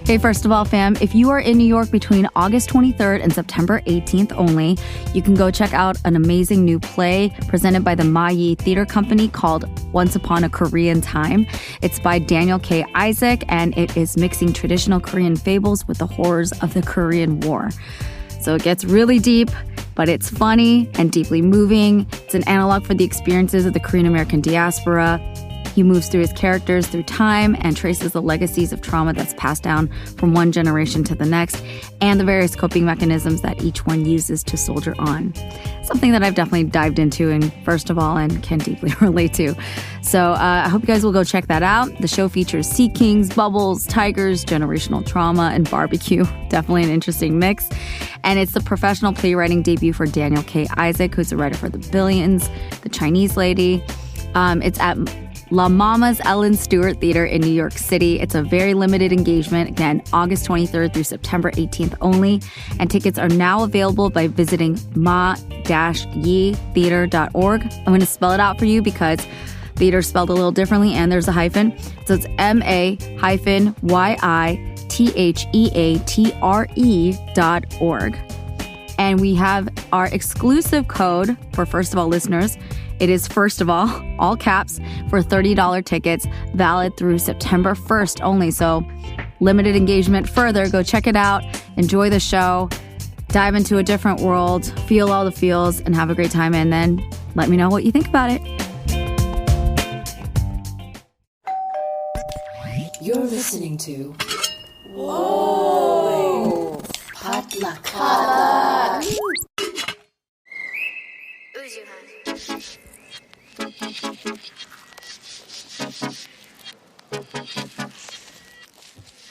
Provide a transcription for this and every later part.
Hey, first of all, fam, if you are in New York between August 23rd and September 18th only, you can go check out an amazing new play presented by the Minji Theater Company called Once Upon a Korean Time. It's by Daniel K. Isaac, and it is mixing traditional Korean fables with the horrors of the Korean War. So it gets really deep, but it's funny and deeply moving. It's an analog for the experiences of the Korean American diaspora. He moves through his characters through time and traces the legacies of trauma that's passed down from one generation to the next and the various coping mechanisms that each one uses to soldier on. Something that I've definitely dived into in First of All and can deeply relate to. So I hope you guys will go check that out. The show features sea kings, bubbles, tigers, generational trauma, and barbecue. Definitely an interesting mix. And it's the professional playwriting debut for Daniel K. Isaac, who's a writer for The Billions, The Chinese Lady. It's at La Mama's Ellen Stewart Theater in New York City. It's a very limited engagement. Again, August 23rd through September 18th only. And tickets are now available by visiting ma-yi-theater.org. I'm going to spell it out for you because theater spelled a little differently and there's a hyphen. So it's ma-yitheatre.org. And we have our exclusive code for First of All listeners. It is First of all caps, for $30 tickets, valid through September 1st only. So limited engagement further. Go check it out. Enjoy the show. Dive into a different world. Feel all the feels and have a great time. And then let me know what you think about it. You're listening to Whoa! Potluck.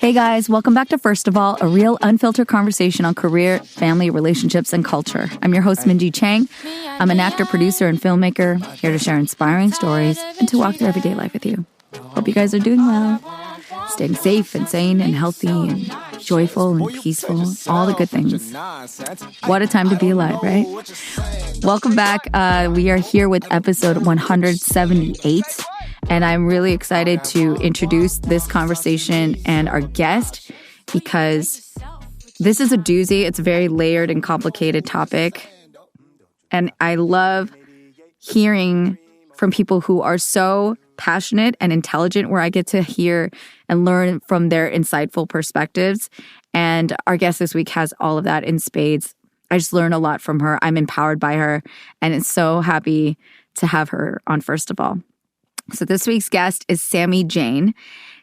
Hey guys, welcome back to First of All, a real unfiltered conversation on career, family, relationships, and culture. I'm your host, Minji Chang. I'm an actor, producer, and filmmaker, here to share inspiring stories and to walk through everyday life with you. Hope you guys are doing well, staying safe and sane and healthy and joyful and peaceful, all the good things. What a time to be alive, right? Welcome back. We are here with episode 178. And I'm really excited to introduce this conversation and our guest because this is a doozy. It's a very layered and complicated topic. And I love hearing from people who are so passionate and intelligent, where I get to hear and learn from their insightful perspectives. And our guest this week has all of that in spades. I just learned a lot from her. I'm empowered by her. And it's so happy to have her on First of All. So this week's guest is Sami Jayne.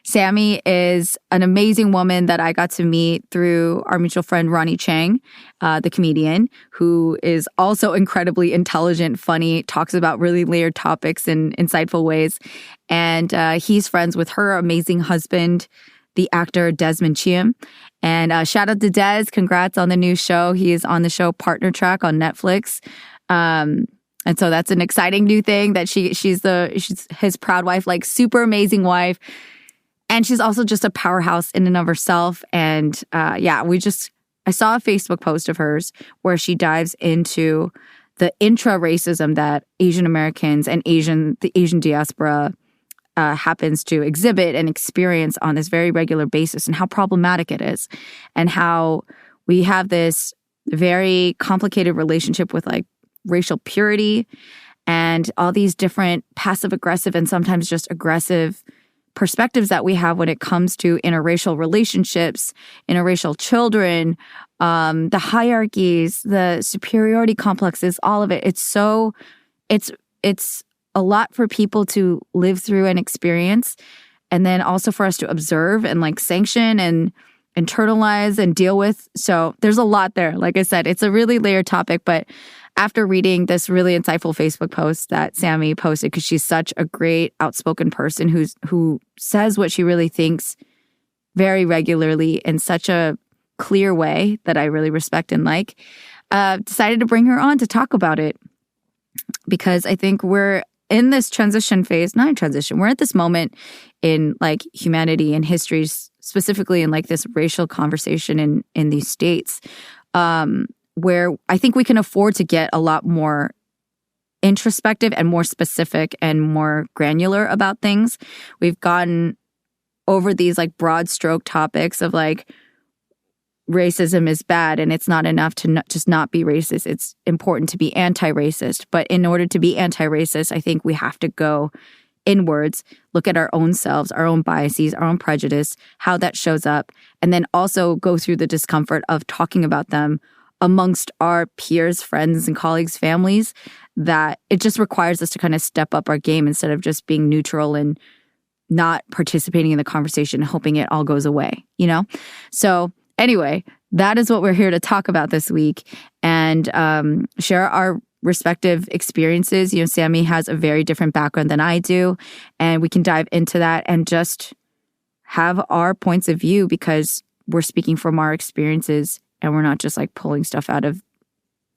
Sami is an amazing woman that I got to meet through our mutual friend Ronnie Chang, the comedian, who is also incredibly intelligent, funny, talks about really layered topics in insightful ways. And he's friends with her amazing husband, the actor Desmond Chiam. And shout out to Des. Congrats on the new show. He is on the show Partner Track on Netflix. And so that's an exciting new thing that she's his proud wife, like super amazing wife. And she's also just a powerhouse in and of herself. And I saw a Facebook post of hers where she dives into the intra-racism that Asian Americans and the Asian diaspora happens to exhibit and experience on this very regular basis, and how problematic it is, and how we have this very complicated relationship with like racial purity and all these different passive aggressive and sometimes just aggressive perspectives that we have when it comes to interracial relationships, interracial children, the hierarchies, the superiority complexes, all of it. It's a lot for people to live through and experience, and then also for us to observe and like sanction and internalize and deal with. So there's a lot there. Like I said, it's a really layered topic, but after reading this really insightful Facebook post that Sami posted, because she's such a great outspoken person who says what she really thinks very regularly in such a clear way that I really respect and like, decided to bring her on to talk about it. Because I think we're in this transition phase, not a transition, we're at this moment in like humanity and history, specifically in like this racial conversation in these states, where I think we can afford to get a lot more introspective and more specific and more granular about things. We've gotten over these like broad stroke topics of like racism is bad and it's not enough to just not be racist. It's important to be anti-racist. But in order to be anti-racist, I think we have to go inwards, look at our own selves, our own biases, our own prejudice, how that shows up, and then also go through the discomfort of talking about them amongst our peers, friends, and colleagues, families, that it just requires us to kind of step up our game instead of just being neutral and not participating in the conversation, hoping it all goes away, you know? So anyway, that is what we're here to talk about this week and share our respective experiences. You know, Sami has a very different background than I do, and we can dive into that and just have our points of view because we're speaking from our experiences and we're not just like pulling stuff out of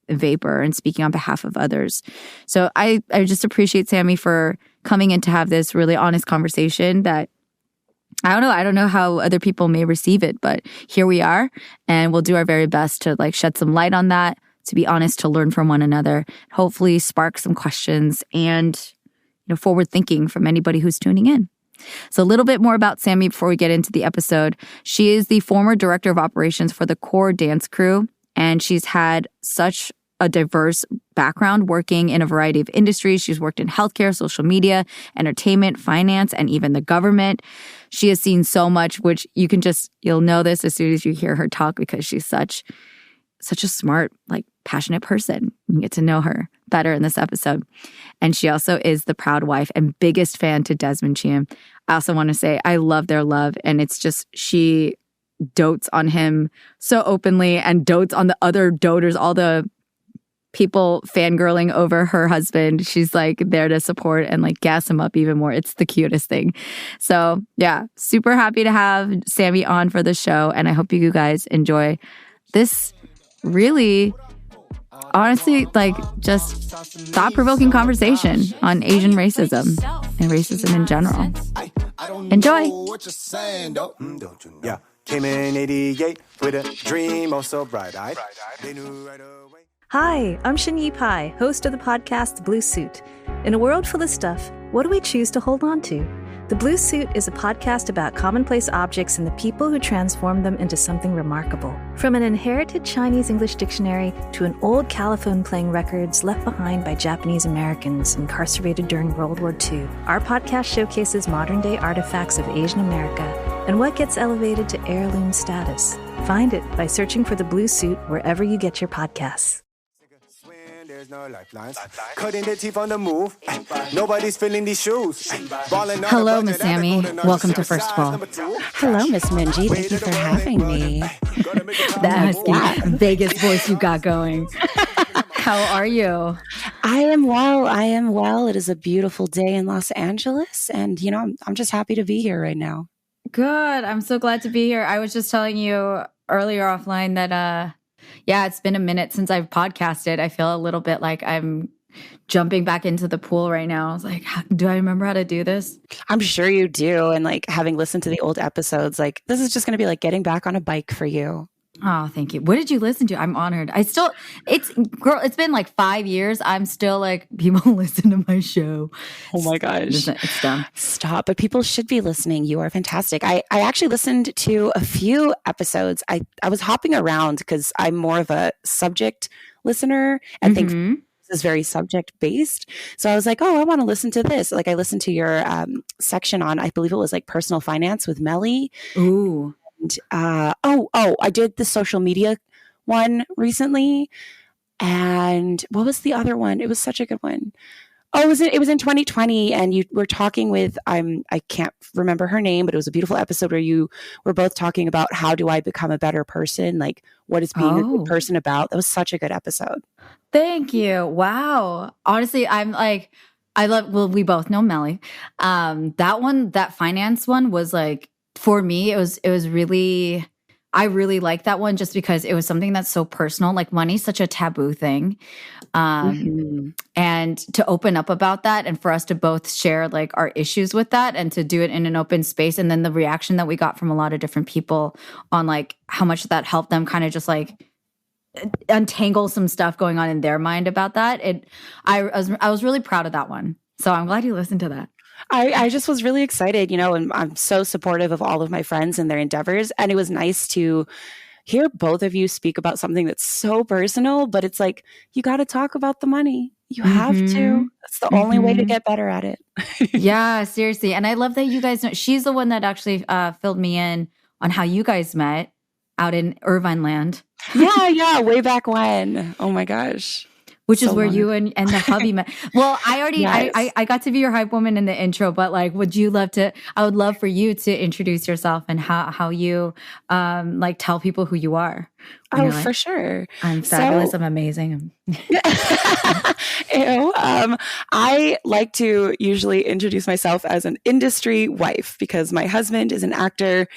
vapor and speaking on behalf of others. So I just appreciate Sami for coming in to have this really honest conversation that I don't know how other people may receive it, but here we are, and we'll do our very best to like shed some light on that, to be honest, to learn from one another, hopefully spark some questions and, you know, forward thinking from anybody who's tuning in. So a little bit more about Sami before we get into the episode. She is the former director of operations for the core dance crew, and she's had such a diverse background working in a variety of industries. She's worked in healthcare, social media, entertainment, finance, and even the government. She has seen so much, which you'll know this as soon as you hear her talk because she's such a smart, like passionate person. You can get to know her better in this episode. And she also is the proud wife and biggest fan to Desmond Chiam. I also want to say I love their love. And it's just, she dotes on him so openly and dotes on the other doters, all the people fangirling over her husband. She's like there to support and like gas him up even more. It's the cutest thing. So yeah, super happy to have Sami on for the show. And I hope you guys enjoy this really, honestly, like just thought-provoking conversation on Asian racism and racism in general. Enjoy. Yeah, came in 88 with a dream, also bright-eyed. They knew right away. Hi, I'm Shinyi Pai, host of the podcast The Blue Suit. In a world full of stuff, what do we choose to hold on to? The Blue Suit is a podcast about commonplace objects and the people who transform them into something remarkable. From an inherited Chinese-English dictionary to an old calophone playing records left behind by Japanese Americans incarcerated during World War II, our podcast showcases modern-day artifacts of Asian America and what gets elevated to heirloom status. Find it by searching for The Blue Suit wherever you get your podcasts. There's no lifelines. Cutting the teeth on the move. Nobody's filling these shoes. Hello, Miss Sami. Welcome to First of All. Hello, Miss Minji. Thank you for having me. That husky Vegas voice you got going. How are you? I am well. It is a beautiful day in Los Angeles. And, you know, I'm just happy to be here right now. Good. I'm so glad to be here. I was just telling you earlier offline that, yeah, it's been a minute since I've podcasted. I feel a little bit like I'm jumping back into the pool right now. I was like, do I remember how to do this? I'm sure you do. And like having listened to the old episodes, like this is just going to be like getting back on a bike for you. Oh, thank you. What did you listen to? I'm honored. It's been like 5 years. I'm still like, people listen to my show. Oh my gosh. It's dumb. Stop. But people should be listening. You are fantastic. I actually listened to a few episodes. I was hopping around because I'm more of a subject listener. I think this is very subject based. So I was like, oh, I want to listen to this. Like I listened to your section on, I believe it was like personal finance with Melly. Ooh. And, I did the social media one recently. And what was the other one? It was such a good one. Oh, it was in 2020, and you were talking with I can't remember her name, but it was a beautiful episode where you were both talking about how do I become a better person? Like what is being a good person about? That was such a good episode. Thank you. Wow. Honestly, I'm like, we both know Melly. That finance one was like, for me, it was really, I really liked that one just because it was something that's so personal. Like money's such a taboo thing. And to open up about that and for us to both share like our issues with that and to do it in an open space. And then the reaction that we got from a lot of different people on like how much that helped them kind of just like untangle some stuff going on in their mind about that. I was really proud of that one. So I'm glad you listened to that. I just was really excited, and I'm so supportive of all of my friends and their endeavors. And it was nice to hear both of you speak about something that's so personal, but it's like, you got to talk about the money. You have to. That's the only way to get better at it. Yeah, seriously. And I love that you guys know, she's the one that actually filled me in on how you guys met out in Irvine land. Yeah. Way back when. Oh my gosh. Which is where you and the hubby met. Well, I already, Yes. I got to be your hype woman in the intro, but like, I would love for you to introduce yourself and how you, like tell people who you are. Oh, for sure. I'm fabulous. I'm amazing. Ew. I like to usually introduce myself as an industry wife because my husband is an actor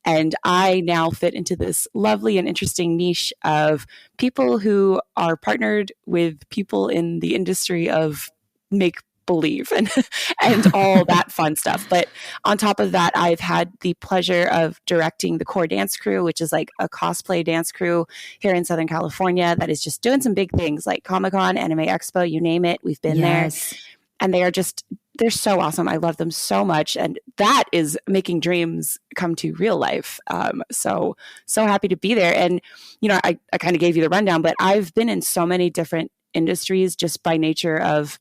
and I now fit into this lovely and interesting niche of people who are partnered with people in the industry of make believe and all that fun stuff. But on top of that, I've had the pleasure of directing the Core Dance Crew, which is like a cosplay dance crew here in Southern California that is just doing some big things like Comic-Con, Anime Expo, you name it. We've been there. And they're so awesome. I love them so much. And that is making dreams come to real life. So happy to be there. And, I kind of gave you the rundown, but I've been in so many different industries just by nature of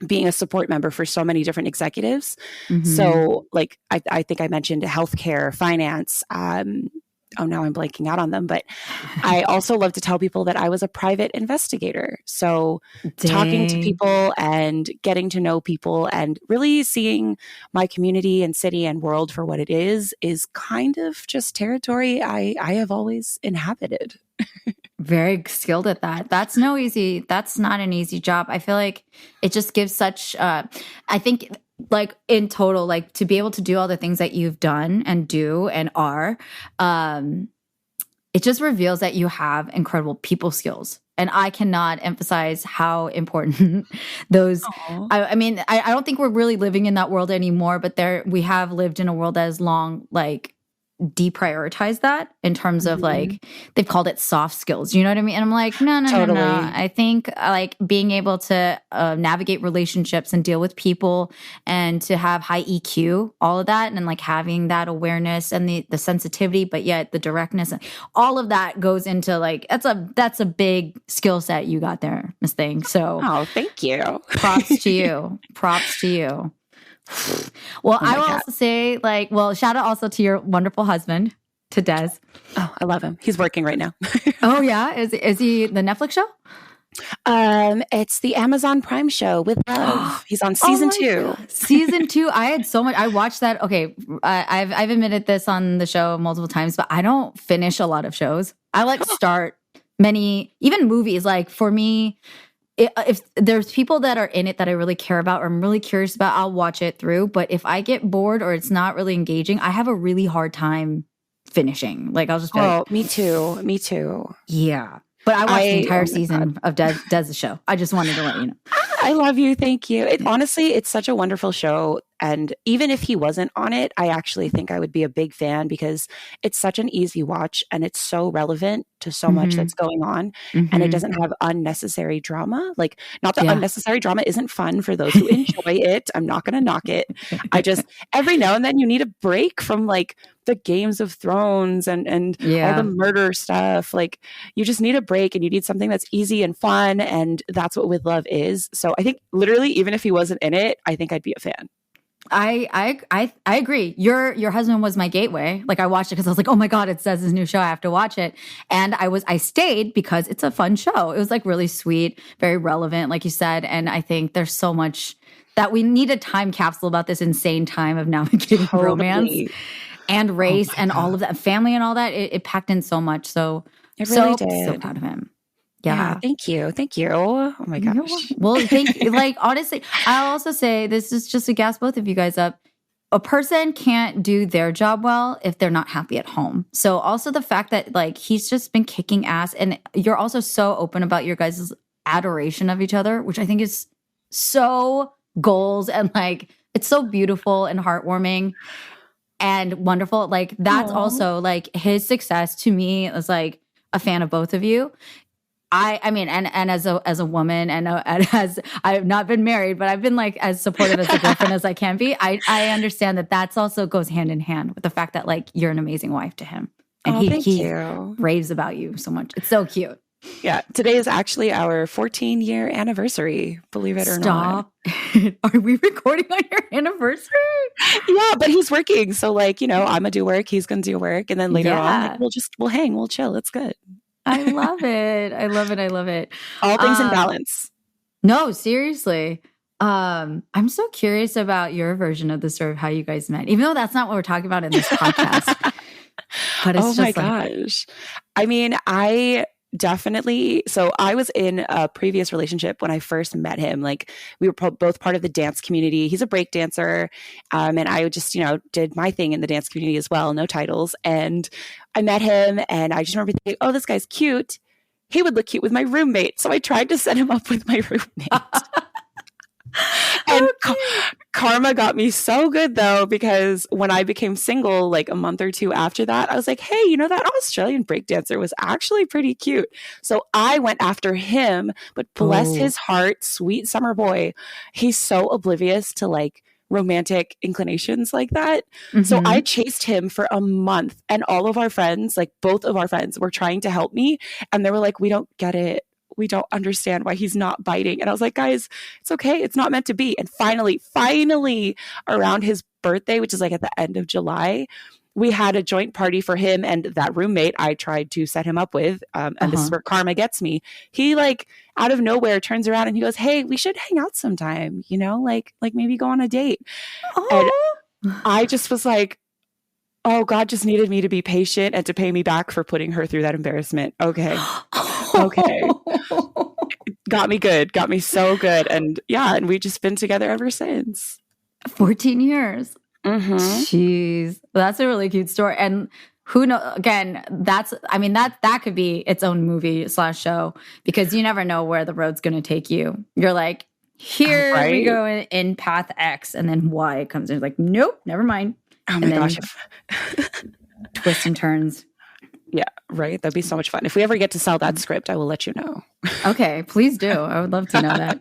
being a support member for so many different executives. So like, I think I mentioned healthcare, finance, now I'm blanking out on them, but I also love to tell people that I was a private investigator. So talking to people and getting to know people and really seeing my community and city and world for what it is kind of just territory I have always inhabited. Very skilled at that. That's not an easy job. I feel like it just gives such, I think like in total, like to be able to do all the things that you've done and do and are, it just reveals that you have incredible people skills. And I cannot emphasize how important those, I mean, I don't think we're really living in that world anymore, but we have lived in a world that has long, like, deprioritize that in terms of like they've called it soft skills, you know what I mean? And I'm like, no. I think like being able to navigate relationships and deal with people and to have high EQ, all of that, and like having that awareness and the sensitivity, but yet the directness and all of that goes into like that's a big skill set you got there, Miss Thing. So thank you. Props to you. Well, I will also say, like, shout out also to your wonderful husband, to Des. Oh, I love him. He's working right now. Oh, yeah? Is he the Netflix show? It's the Amazon Prime show with Love. He's on season 2. God. Season 2. I had so much. I watched that. Okay, I've admitted this on the show multiple times, but I don't finish a lot of shows. I like start many, even movies. Like for me, if there's people that are in it that I really care about or I'm really curious about, I'll watch it through. But if I get bored or it's not really engaging, I have a really hard time finishing. Like I'll just be like, me too. Yeah. But I watched the entire season of Des' show. I just wanted to let you know. I love you. Thank you. Honestly, it's such a wonderful show. And even if he wasn't on it, I actually think I would be a big fan because it's such an easy watch and it's so relevant to so much that's going on. And it doesn't have unnecessary drama. Like, not that unnecessary drama isn't fun for those who enjoy it. I'm not going to knock it. I just, every now and then you need a break from like the Games of Thrones and all the murder stuff. Like, you just need a break and you need something that's easy and fun. And that's what With Love is. So I think literally, even if he wasn't in it, I think I'd be a fan. I agree. Your husband was my gateway. Like I watched it because I was like, oh my God, it says his new show. I have to watch it. And I stayed because it's a fun show. It was like really sweet, very relevant, like you said. And I think there's so much that we need a time capsule about this insane time of navigating romance and race and all of that, family and all that. It packed in so much. So it really did. So proud of him. Yeah. Thank you. Oh my gosh. Well, like, honestly, I'll also say this is just to gas both of you guys up. A person can't do their job well if they're not happy at home. So also the fact that like he's just been kicking ass and you're also so open about your guys' adoration of each other, which I think is so goals and like it's so beautiful and heartwarming and wonderful. Like that's also like his success to me is like a fan of both of you. I mean, and as a woman, and as I've not been married, but I've been like as supportive as a girlfriend as I can be. I understand that that's also goes hand in hand with the fact that like you're an amazing wife to him, and he raves about you so much. It's so cute. Yeah, today is actually our 14-year anniversary, believe it or not. Are we recording on your anniversary? Yeah, but he's working. So like, I'm going to do work, he's going to do work. And then later on, like, we'll hang, we'll chill. It's good. I love it. I love it. I love it. All things in balance. No, seriously. I'm so curious about your version of the story of how you guys met, even though that's not what we're talking about in this podcast. But it's just my gosh. I mean, so I was in a previous relationship when I first met him. Like we were both part of the dance community. He's a break dancer. And I just, did my thing in the dance community as well. No titles. And I met him and I just remember thinking, oh, this guy's cute. He would look cute with my roommate. So I tried to set him up with my roommate. And karma got me so good though, because when I became single, like a month or two after that, I was like, hey, that Australian breakdancer was actually pretty cute. So I went after him, but bless his heart, sweet summer boy. He's so oblivious to like romantic inclinations like that. Mm-hmm. So I chased him for a month and all of our friends, like both of our friends were trying to help me. And they were like, we don't get it. We don't understand why he's not biting. And I was like, guys, it's okay. It's not meant to be. And finally, around his birthday, which is like at the end of July, we had a joint party for him and that roommate I tried to set him up with. And this is where karma gets me. He like out of nowhere turns around and he goes, hey, we should hang out sometime, like maybe go on a date. And I just was like, oh, God just needed me to be patient and to pay me back for putting her through that embarrassment. Okay. Got me good. Got me so good. And and we've just been together ever since. 14 years. Mm-hmm. Jeez. That's a really cute story. And who knows, again, that could be its own movie / show, because you never know where the road's going to take you. You're like, here we go in path X, and then Y comes in. Like, nope, never mind. Oh my gosh. Twists and turns. Yeah, right. That'd be so much fun. If we ever get to sell that script, I will let you know. Okay, please do. I would love to know that.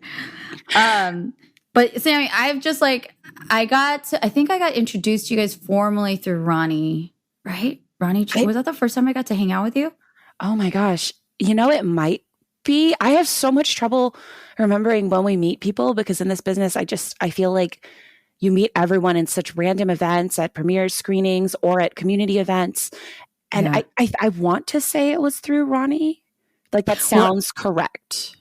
But Sami, I've just like, I think I got introduced to you guys formally through Ronnie, right? Ronnie, was that the first time I got to hang out with you? Oh my gosh. It might be. I have so much trouble remembering when we meet people, because in this business, I feel like you meet everyone in such random events, at premiere screenings or at community events. And I want to say it was through Ronnie. Like that sounds correct.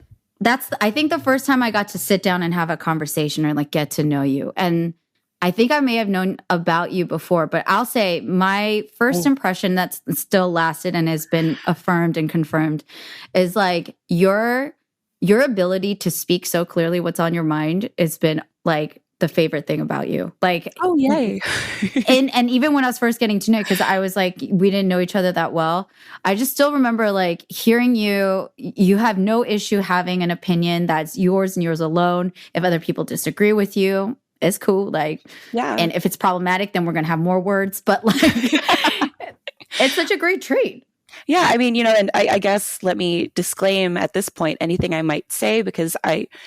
I think the first time I got to sit down and have a conversation or like get to know you. And I think I may have known about you before, but I'll say my first impression that's still lasted and has been affirmed and confirmed is like your ability to speak so clearly what's on your mind has been like the favorite thing about you. Like, oh, yay. and even when I was first getting to know you, because I was like, we didn't know each other that well. I just still remember like hearing you have no issue having an opinion that's yours and yours alone. If other people disagree with you, it's cool. Like, yeah. And if it's problematic, then we're going to have more words. But like, it's such a great trait. Yeah, I mean, and I guess let me disclaim at this point anything I might say, because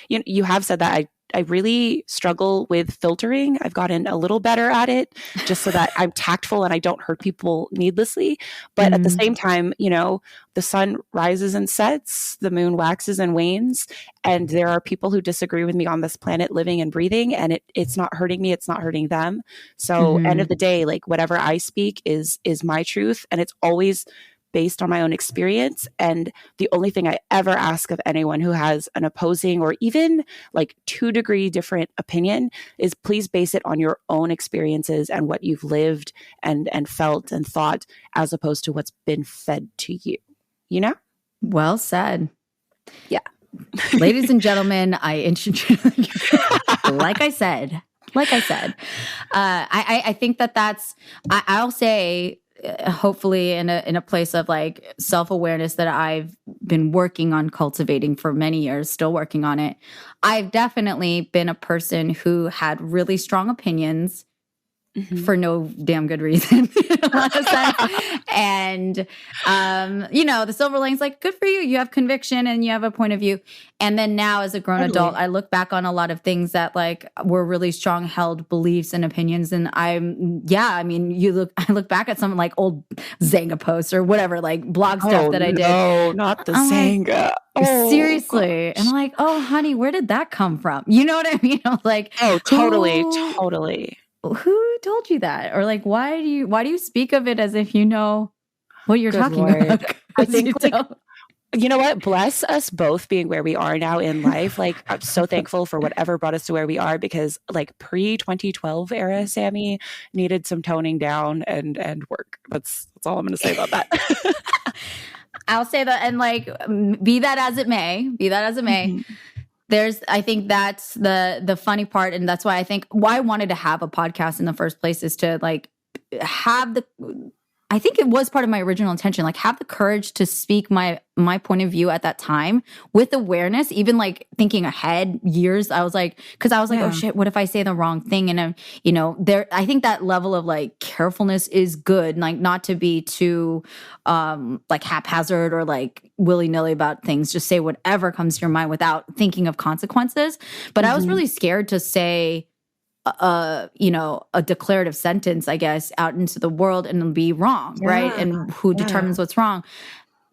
you have said that I really struggle with filtering. I've gotten a little better at it just so that I'm tactful and I don't hurt people needlessly. But at the same time, the sun rises and sets, the moon waxes and wanes, and there are people who disagree with me on this planet living and breathing, and it's not hurting me, it's not hurting them. So end of the day, like whatever I speak is my truth, and it's always based on my own experience. And the only thing I ever ask of anyone who has an opposing or even like 2-degree different opinion is please base it on your own experiences and what you've lived and felt and thought, as opposed to what's been fed to you, Well said. Yeah. Ladies and gentlemen, I introduce like I said, I think that's, I'll say, hopefully in a place of like self-awareness that I've been working on cultivating for many years, still working on it. I've definitely been a person who had really strong opinions for no damn good reason in a lot of sense. And, the silver lining's like, good for you. You have conviction and you have a point of view. And then now as a grown adult, I look back on a lot of things that like were really strong held beliefs and opinions. And I look back at some like old Zanga posts or whatever, like blog stuff that I did. No, not the Zanga. Seriously. And I'm like, oh, honey, where did that come from? You know what I mean? I was like, oh, totally. Who told you that? Or like, why do you speak of it as if you know what you're talking about? I think you know what? Bless us both being where we are now in life. Like, I'm so thankful for whatever brought us to where we are, because like pre-2012 era Sami needed some toning down and work. That's all I'm going to say about that. I'll say that, and like, be that as it may. I think that's the funny part, and that's why I wanted to have a podcast in the first place is to like I think it was part of my original intention, like have the courage to speak my point of view at that time with awareness, even like thinking ahead years. I was like, oh shit, what if I say the wrong thing? And I think that level of like carefulness is good, like not to be too like haphazard or like willy-nilly about things. Just say whatever comes to your mind without thinking of consequences. But I was really scared to say a declarative sentence, I guess, out into the world and be wrong, right? And who determines what's wrong?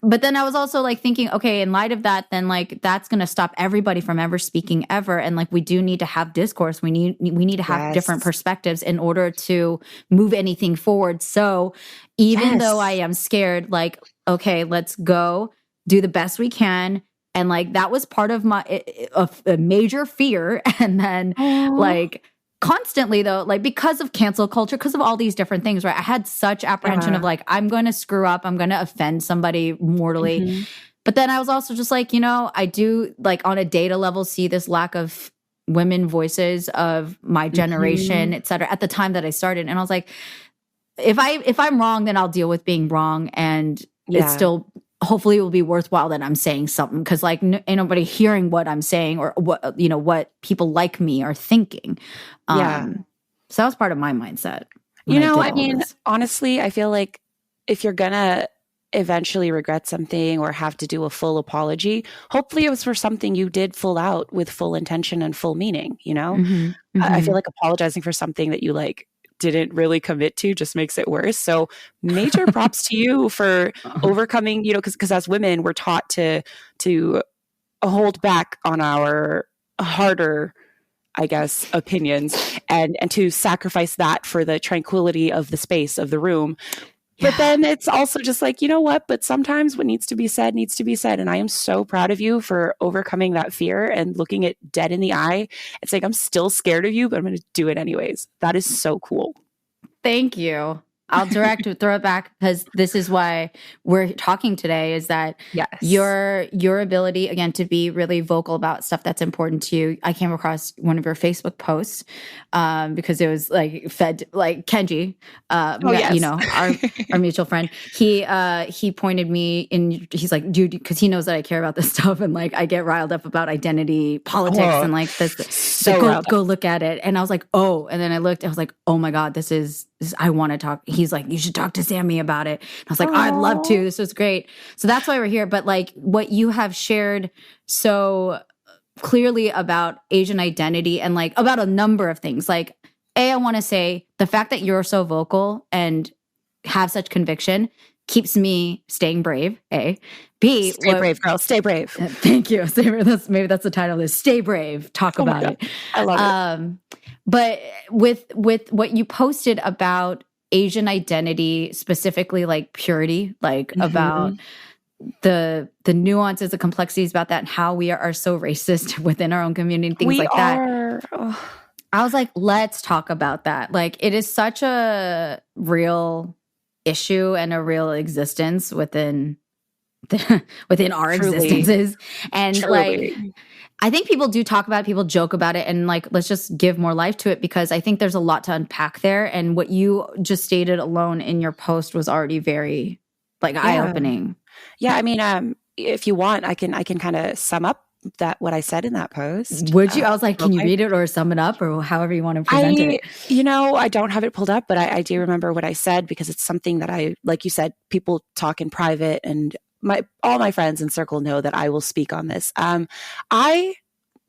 But then I was also like thinking, okay, in light of that, then like that's going to stop everybody from ever speaking ever. And like we do need to have discourse. We need to have different perspectives in order to move anything forward. So even though I am scared, like, okay, let's go do the best we can. And like that was part of my a major fear. And then like constantly though, like because of cancel culture, because of all these different things, right? I had such apprehension of like, I'm going to screw up. I'm going to offend somebody mortally. But then I was also just like, I do like on a data level see this lack of women voices of my generation, et cetera, at the time that I started. And I was like, if I'm wrong, then I'll deal with being wrong. And it's still, hopefully it will be worthwhile that I'm saying something. Cause like ain't nobody hearing what I'm saying or what people like me are thinking. So that was part of my mindset. Honestly, I feel like if you're gonna eventually regret something or have to do a full apology, hopefully it was for something you did full out with full intention and full meaning, I feel like apologizing for something that you like didn't really commit to just makes it worse. So major props to you for overcoming, because as women, we're taught to hold back on our harder, I guess, opinions and to sacrifice that for the tranquility of the space of the room. But then it's also just like, you know what? But sometimes what needs to be said needs to be said. And I am so proud of you for overcoming that fear and looking it dead in the eye. It's like, I'm still scared of you, but I'm going to do it anyways. That is so cool. Thank you. I'll throw it back because this is why we're talking today is that your ability, again, to be really vocal about stuff that's important to you. I came across one of your Facebook posts because it was like fed like Kenji, our mutual friend. He pointed me in, he's like, dude, because he knows that I care about this stuff and like I get riled up about identity politics and like this. So go look at it. And I was like, oh, and then I looked, I was like, oh my God, this is I want to talk. He's like, you should talk to Sami about it. And I was like, oh, I'd love to. This was great. So that's why we're here. But like what you have shared so clearly about Asian identity and like about a number of things. Like, I want to say the fact that you're so vocal and have such conviction keeps me staying brave. A. B. Stay brave, girl. Stay brave. Thank you. Stay brave. Maybe that's the title of this. Stay brave. Talk about it. I love it. But with what you posted about Asian identity, specifically like purity, like about the nuances, the complexities about that and how we are so racist within our own community, things that. I was like, let's talk about that. Like it is such a real issue and a real existence within our existences. And like I think people do talk about it, people joke about it, and like let's just give more life to it because I think there's a lot to unpack there. And what you just stated alone in your post was already very like eye-opening. Yeah, I mean, if you want, I can kind of sum up what I said in that post. Would you? I was like, can you read it or sum it up or however you want to present it? I don't have it pulled up, but I do remember what I said because it's something that like you said, people talk in private, and all my friends in circle know that I will speak on this. I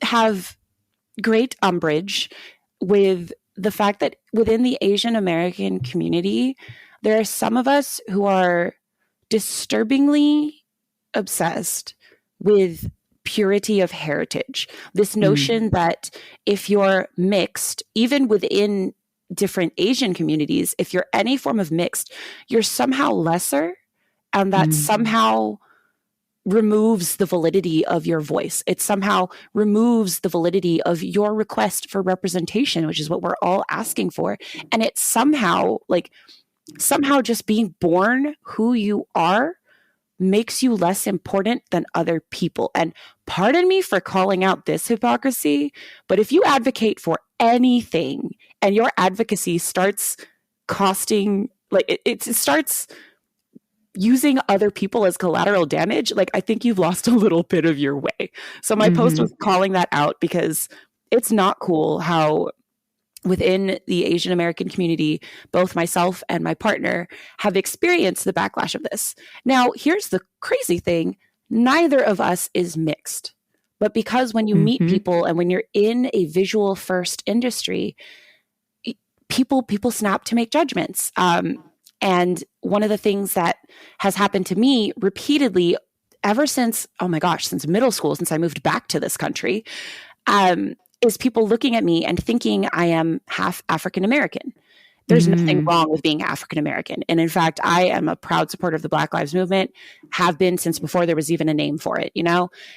have great umbrage with the fact that within the Asian American community, there are some of us who are disturbingly obsessed with purity of heritage. This notion that if you're mixed, even within different Asian communities, if you're any form of mixed, you're somehow lesser, and that somehow removes the validity of your voice. It somehow removes the validity of your request for representation, which is what we're all asking for. And it's somehow just being born who you are makes you less important than other people. And pardon me for calling out this hypocrisy, but if you advocate for anything and your advocacy starts costing, it starts using other people as collateral damage, I think you've lost a little bit of your way. So my post was calling that out because it's not cool how within the Asian American community, both myself and my partner have experienced the backlash of this. Now, here's the crazy thing. Neither of us is mixed. But because when you meet people and when you're in a visual first industry, people snap to make judgments. And one of the things that has happened to me repeatedly ever since, since middle school, since I moved back to this country, is people looking at me and thinking I am half African American. There's nothing wrong with being African American. And in fact, I am a proud supporter of the Black Lives Movement, have been since before there was even a name for it,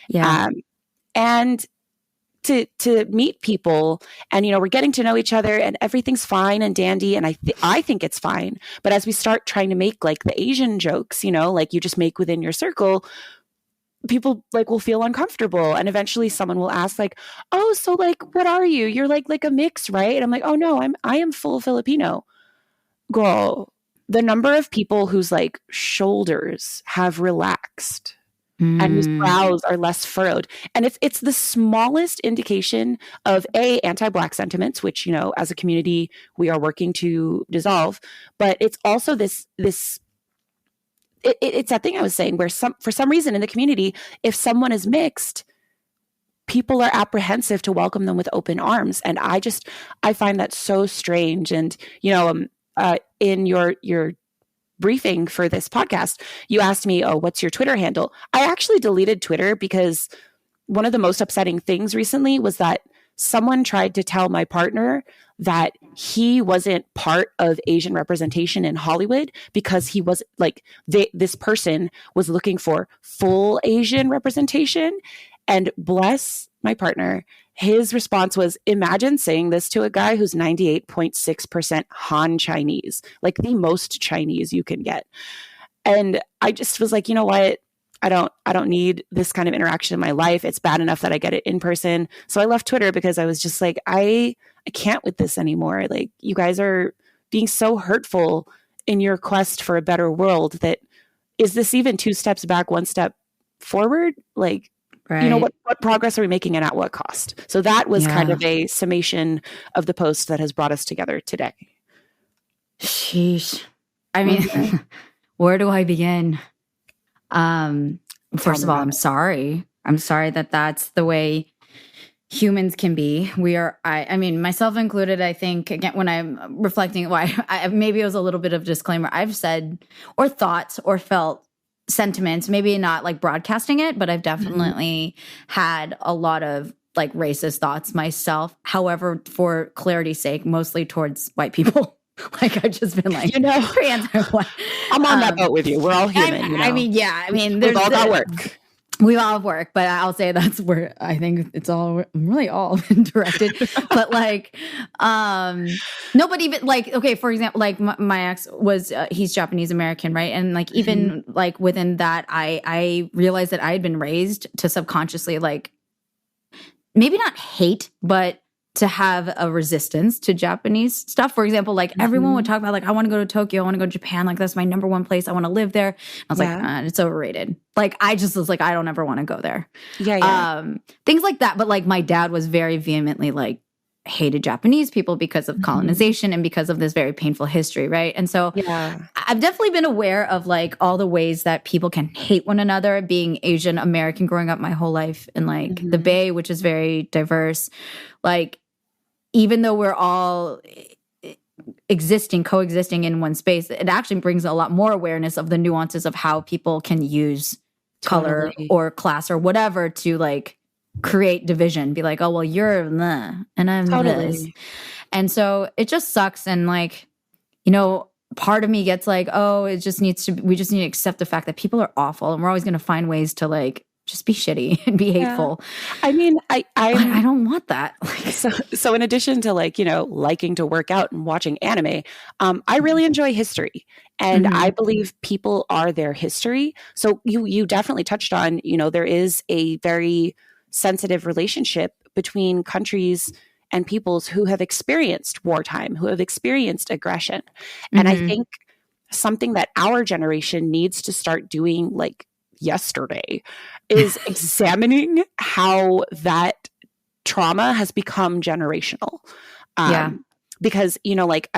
Yeah. And to meet people and, we're getting to know each other and everything's fine and dandy. And I think it's fine. But as we start trying to make the Asian jokes, you just make within your circle, people will feel uncomfortable. And eventually someone will ask oh, so what are you? You're like a mix, right? And I'm like, oh no, I am full Filipino. Girl, the number of people whose shoulders have relaxed and whose brows are less furrowed. And it's the smallest indication of anti-Black sentiments, which, as a community, we are working to dissolve. But it's also it's that thing I was saying where for some reason in the community, if someone is mixed, people are apprehensive to welcome them with open arms. And I find that so strange. And, in your briefing for this podcast, you asked me, oh, what's your Twitter handle? I actually deleted Twitter because one of the most upsetting things recently was that someone tried to tell my partner that he wasn't part of Asian representation in Hollywood because he was this person was looking for full Asian representation. And bless my partner, his response was, imagine saying this to a guy who's 98.6% Han Chinese, the most Chinese you can get. And I just was like, you know what? I don't need this kind of interaction in my life. It's bad enough that I get it in person. So I left Twitter because I was just I can't with this anymore. You guys are being so hurtful in your quest for a better world that is this even 2 steps back, 1 step forward? Right. What progress are we making and at what cost? So that was kind of a summation of the post that has brought us together today. Sheesh. I mean, where do I begin? First of all, I'm sorry. I'm sorry that that's the way humans can be. I mean, myself included, I think, again, when I'm reflecting, maybe it was a little bit of disclaimer. I've said or thought or felt sentiments, maybe not broadcasting it, but I've definitely had a lot of racist thoughts myself. However, for clarity's sake, mostly towards white people. I've just been pretty anti-white. I'm on that boat with you. We're all human. I mean, we've all got work. We all have work, but I'll say that's where I think it's all really all been directed. But no, but even okay, for example, my ex was he's Japanese American, right? And even within that, I realized that I had been raised to subconsciously maybe not hate, but to have a resistance to Japanese stuff. For example, like everyone would talk about like, I want to go to Tokyo, I want to go to Japan, like that's my number one place, I want to live there. I was like, it's overrated. Like I just was like, I don't ever want to go there. Things like that. But like my dad was very vehemently like hated Japanese people because of colonization and because of this very painful history, right? And so I've definitely been aware of like all the ways that people can hate one another, being Asian American growing up my whole life in like the Bay, which is very diverse. Like even though we're all coexisting in one space, it actually brings a lot more awareness of the nuances of how people can use color or class or whatever to like create division, be like, oh, well, you're the, and I'm this. And so it just sucks. And like, you know, part of me gets like, oh, we just need to accept the fact that people are awful and we're always going to find ways to like, just be shitty and be hateful. I mean, I don't want that. So in addition to like, you know, liking to work out and watching anime, I really enjoy history. And I believe people are their history. So you definitely touched on, you know, there is a very sensitive relationship between countries and peoples who have experienced wartime, who have experienced aggression. And I think something that our generation needs to start doing like yesterday is examining how that trauma has become generational. Because, you know, like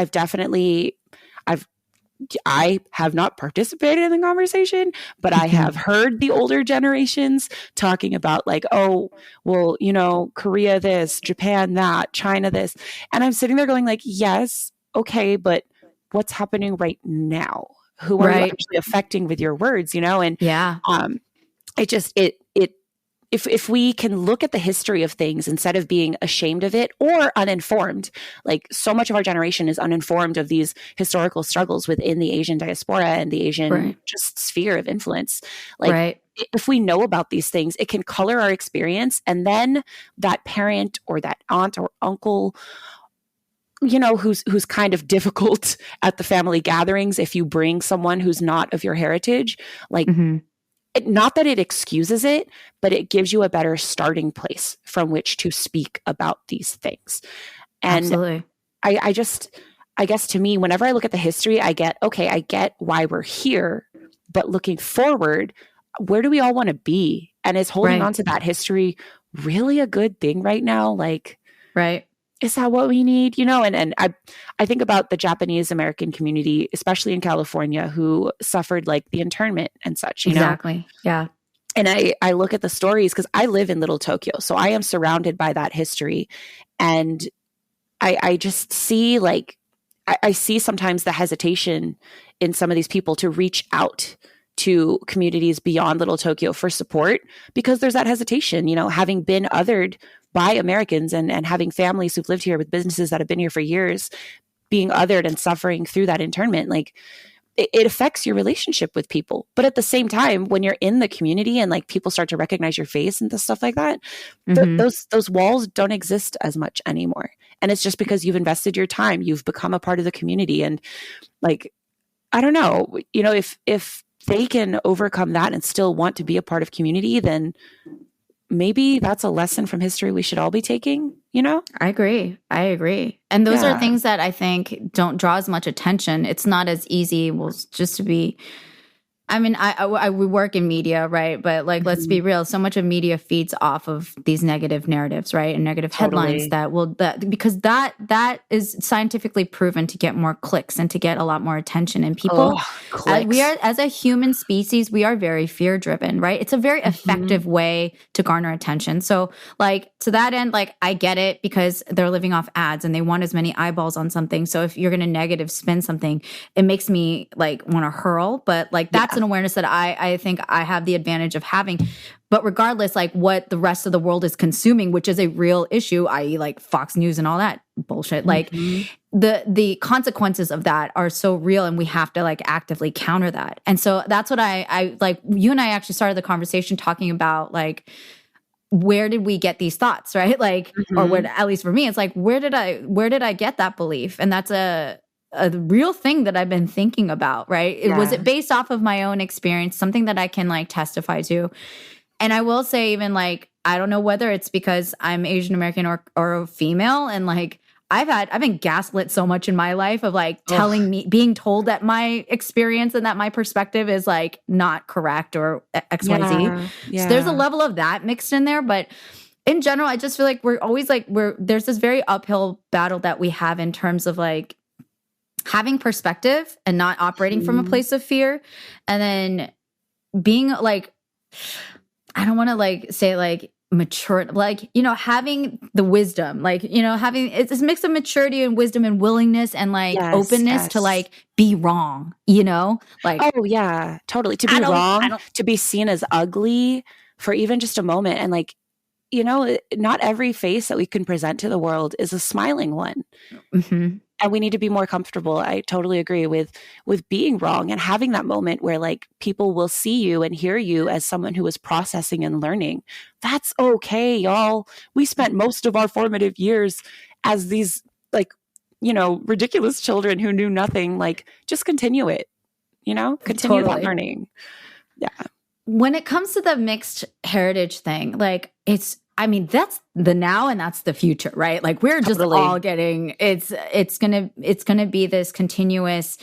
I have not participated in the conversation, but I have heard the older generations talking about like, oh, well, you know, Korea this, Japan that, China this. And I'm sitting there going like, yes, okay, but what's happening right now? Who are you actually affecting with your words, you know? And if we can look at the history of things instead of being ashamed of it or uninformed, like so much of our generation is uninformed of these historical struggles within the Asian diaspora and the Asian just sphere of influence. Like if we know about these things, it can color our experience. And then that parent or that aunt or uncle, you know, who's kind of difficult at the family gatherings, if you bring someone who's not of your heritage, like not that it excuses it, but it gives you a better starting place from which to speak about these things. And absolutely. I guess to me, whenever I look at the history, I get why we're here, but looking forward, where do we all want to be? And is holding on to that history really a good thing right now? Like, is that what we need? You know, and I think about the Japanese American community, especially in California, who suffered like the internment and such, you know? Yeah. And I look at the stories because I live in Little Tokyo. So I am surrounded by that history. And I just see like, I see sometimes the hesitation in some of these people to reach out to communities beyond Little Tokyo for support because there's that hesitation, you know, having been othered by Americans and having families who've lived here with businesses that have been here for years, being othered and suffering through that internment, like it affects your relationship with people. But at the same time, when you're in the community and like people start to recognize your face and stuff like that, those walls don't exist as much anymore. And it's just because you've invested your time, you've become a part of the community. And like, I don't know, you know, if they can overcome that and still want to be a part of community, then maybe that's a lesson from history we should all be taking, you know? I agree. And those are things that I think don't draw as much attention. It's not as easy, just to be, I mean, we work in media, right? But like, let's be real. So much of media feeds off of these negative narratives, right? And negative headlines because that is scientifically proven to get more clicks and to get a lot more attention. And people, as a human species, we are very fear driven, right? It's a very effective way to garner attention. So like to that end, like I get it because they're living off ads and they want as many eyeballs on something. So if you're going to negative spin something, it makes me like want to hurl, but like that's an awareness that I think I have the advantage of having. But regardless, like what the rest of the world is consuming, which is a real issue, i.e. like Fox News and all that bullshit, like the consequences of that are so real and we have to like actively counter that. And so that's what I like, you and I actually started the conversation talking about like, where did we get these thoughts, right? Like, or what, at least for me, it's like, where did I get that belief? And that's a real thing that I've been thinking about, right? Was it based off of my own experience, something that I can like testify to? And I will say even like I don't know whether it's because I'm Asian American or a female, and like I've been gaslit so much in my life of like being told that my experience and that my perspective is like not correct or XYZ. Yeah. So there's a level of that mixed in there, but in general, I just feel like we're always like there's this very uphill battle that we have in terms of like having perspective and not operating from a place of fear, and then being like, I don't want to like say like mature, like, you know, having the wisdom, like, you know, having it's this mix of maturity and wisdom and willingness and like openness to like be wrong, you know, like, oh yeah, totally. To be wrong, to be seen as ugly for even just a moment. And like, you know, not every face that we can present to the world is a smiling one. Mm-hmm. And we need to be more comfortable. I totally agree with being wrong and having that moment where like people will see you and hear you as someone who is processing and learning. That's okay, y'all. We spent most of our formative years as these like, you know, ridiculous children who knew nothing. Like, just continue it, you know, continue that learning. Yeah. When it comes to the mixed heritage thing, like I mean, that's the now and that's the future, right? Like we're just all getting, it's gonna be this continuous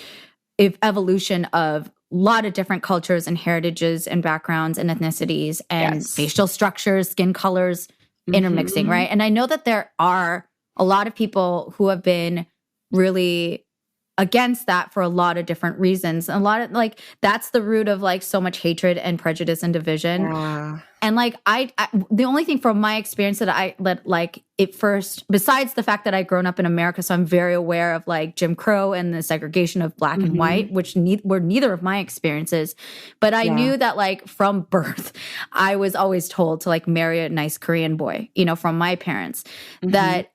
evolution of a lot of different cultures and heritages and backgrounds and ethnicities and facial structures, skin colors, intermixing, right? And I know that there are a lot of people who have been really against that for a lot of different reasons. A lot of like, that's the root of like so much hatred and prejudice and division. Yeah. And like, I the only thing from my experience that I let like it first, besides the fact that I'd grown up in America, so I'm very aware of like Jim Crow and the segregation of black and white, which were neither of my experiences. But I knew that like from birth, I was always told to like marry a nice Korean boy, you know, from my parents.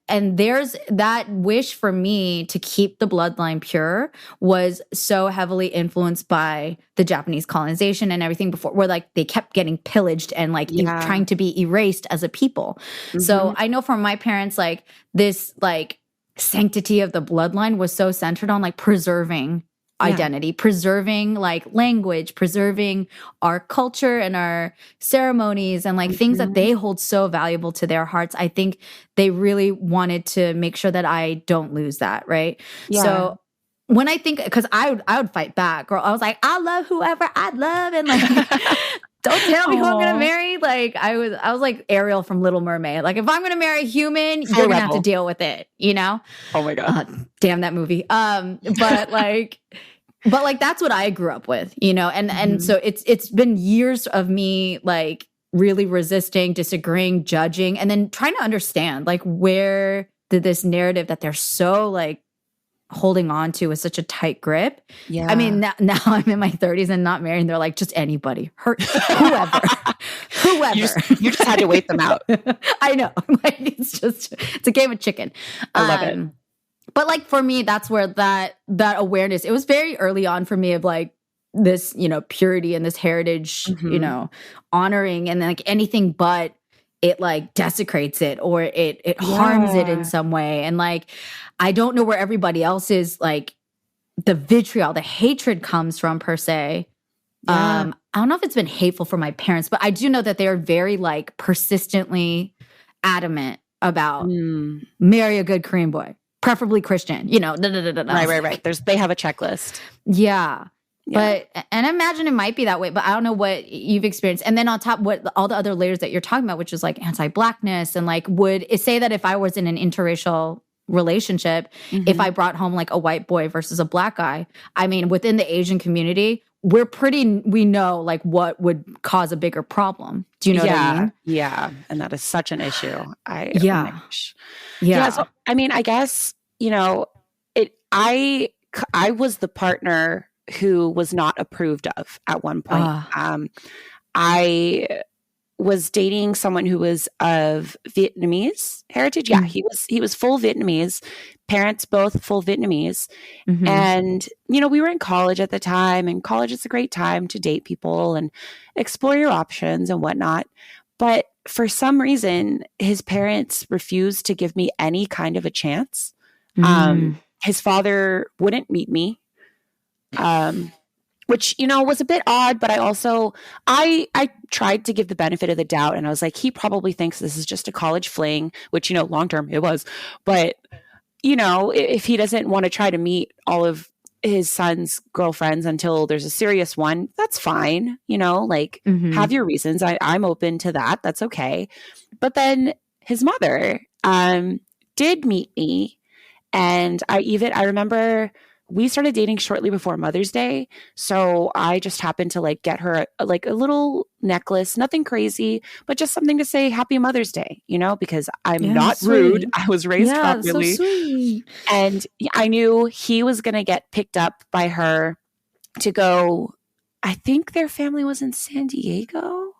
And there's that wish for me to keep the bloodline pure was so heavily influenced by the Japanese colonization and everything before, where like they kept getting pillaged and like trying to be erased as a people. So I know from my parents, like this like sanctity of the bloodline was so centered on like preserving identity, preserving like language, preserving our culture and our ceremonies and like things that they hold so valuable to their hearts. I think they really wanted to make sure that I don't lose that, right? Yeah. So when I think, because I would fight back, or I was like, I love whoever I love, and like, don't tell me who I'm gonna marry. Like I was like Ariel from Little Mermaid. Like if I'm gonna marry a human, you're gonna have to deal with it, you know? Oh my god, damn that movie. But like that's what I grew up with, you know. And so it's been years of me like really resisting, disagreeing, judging, and then trying to understand like where did this narrative that they're so like holding on to with such a tight grip. Yeah. I mean, now I'm in my 30s and not married, and they're like, just anybody, whoever. You just had to wait them out. I know. Like it's a game of chicken. I love it. But like for me, that's where that awareness, it was very early on for me of like this, you know, purity and this heritage, you know, honoring, and like anything but it like desecrates it or it harms it in some way. And like, I don't know where everybody else is, like the vitriol, the hatred comes from per se. I don't know if it's been hateful for my parents, but I do know that they're very like persistently adamant about marry a good Korean boy, preferably Christian, you know, Right. They have a checklist. Yeah. But, and I imagine it might be that way, but I don't know what you've experienced. And then on top, what all the other layers that you're talking about, which is like anti-Blackness, and like, would it say that if I was in an interracial relationship, if I brought home like a white boy versus a black guy, I mean, within the Asian community, we know like what would cause a bigger problem. Do you know what I mean? Yeah. And that is such an issue. Oh my gosh. Yeah. So, I mean, I guess, you know, I was the partner who was not approved of at one point. I was dating someone who was of Vietnamese heritage. Yeah, he was full Vietnamese, parents both full Vietnamese. And, you know, we were in college at the time, and college is a great time to date people and explore your options and whatnot. But for some reason, his parents refused to give me any kind of a chance. His father wouldn't meet me. which, you know, was a bit odd, but I tried to give the benefit of the doubt, and I was like, he probably thinks this is just a college fling, which, you know, long term it was. But, you know, if he doesn't want to try to meet all of his son's girlfriends until there's a serious one, that's fine. You know, like, have your reasons. I'm open to that. That's okay. But then his mother did meet me. And I remember we started dating shortly before Mother's Day. So I just happened to like get her a little necklace, nothing crazy, but just something to say Happy Mother's Day, you know, because I'm not sweet. rude. I was raised properly. So sweet. And I knew he was going to get picked up by her to go. I think their family was in San Diego.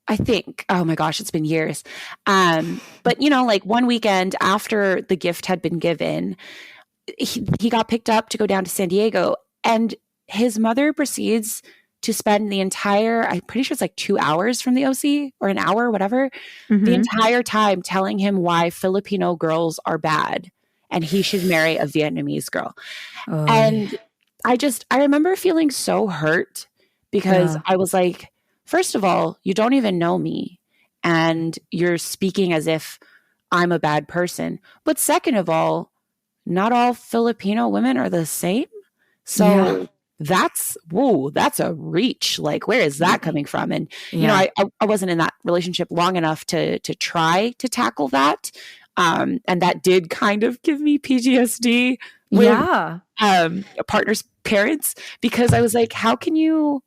I think. Oh my gosh, it's been years. But, you know, like one weekend after the gift had been given, he got picked up to go down to San Diego, and his mother proceeds to spend the entire, I'm pretty sure it's like 2 hours from the OC or an hour, whatever, the entire time telling him why Filipino girls are bad and he should marry a Vietnamese girl. Oh. And I remember feeling so hurt because I was like, first of all, you don't even know me and you're speaking as if I'm a bad person. But second of all, not all Filipino women are the same. So that's a reach. Like, where is that coming from? And, you know, I wasn't in that relationship long enough to try to tackle that. And that did kind of give me PTSD with a partner's parents, because I was like, how can you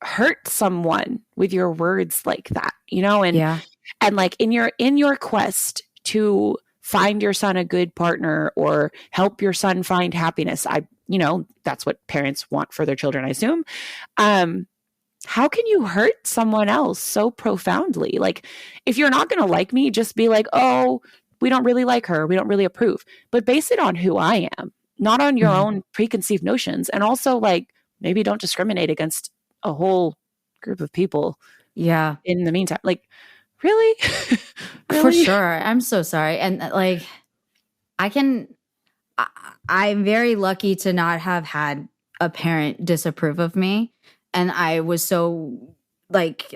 hurt someone with your words like that, you know? And like in your quest to find your son a good partner or help your son find happiness, you know, that's what parents want for their children, I assume. How can you hurt someone else so profoundly? Like, if you're not going to like me, just be like, oh, we don't really like her, we don't really approve, but base it on who I am, not on your own preconceived notions. And also, like, maybe don't discriminate against a whole group of people. Yeah. In the meantime, like, really? Really? For sure. I'm so sorry. And like, I'm very lucky to not have had a parent disapprove of me. And I was so like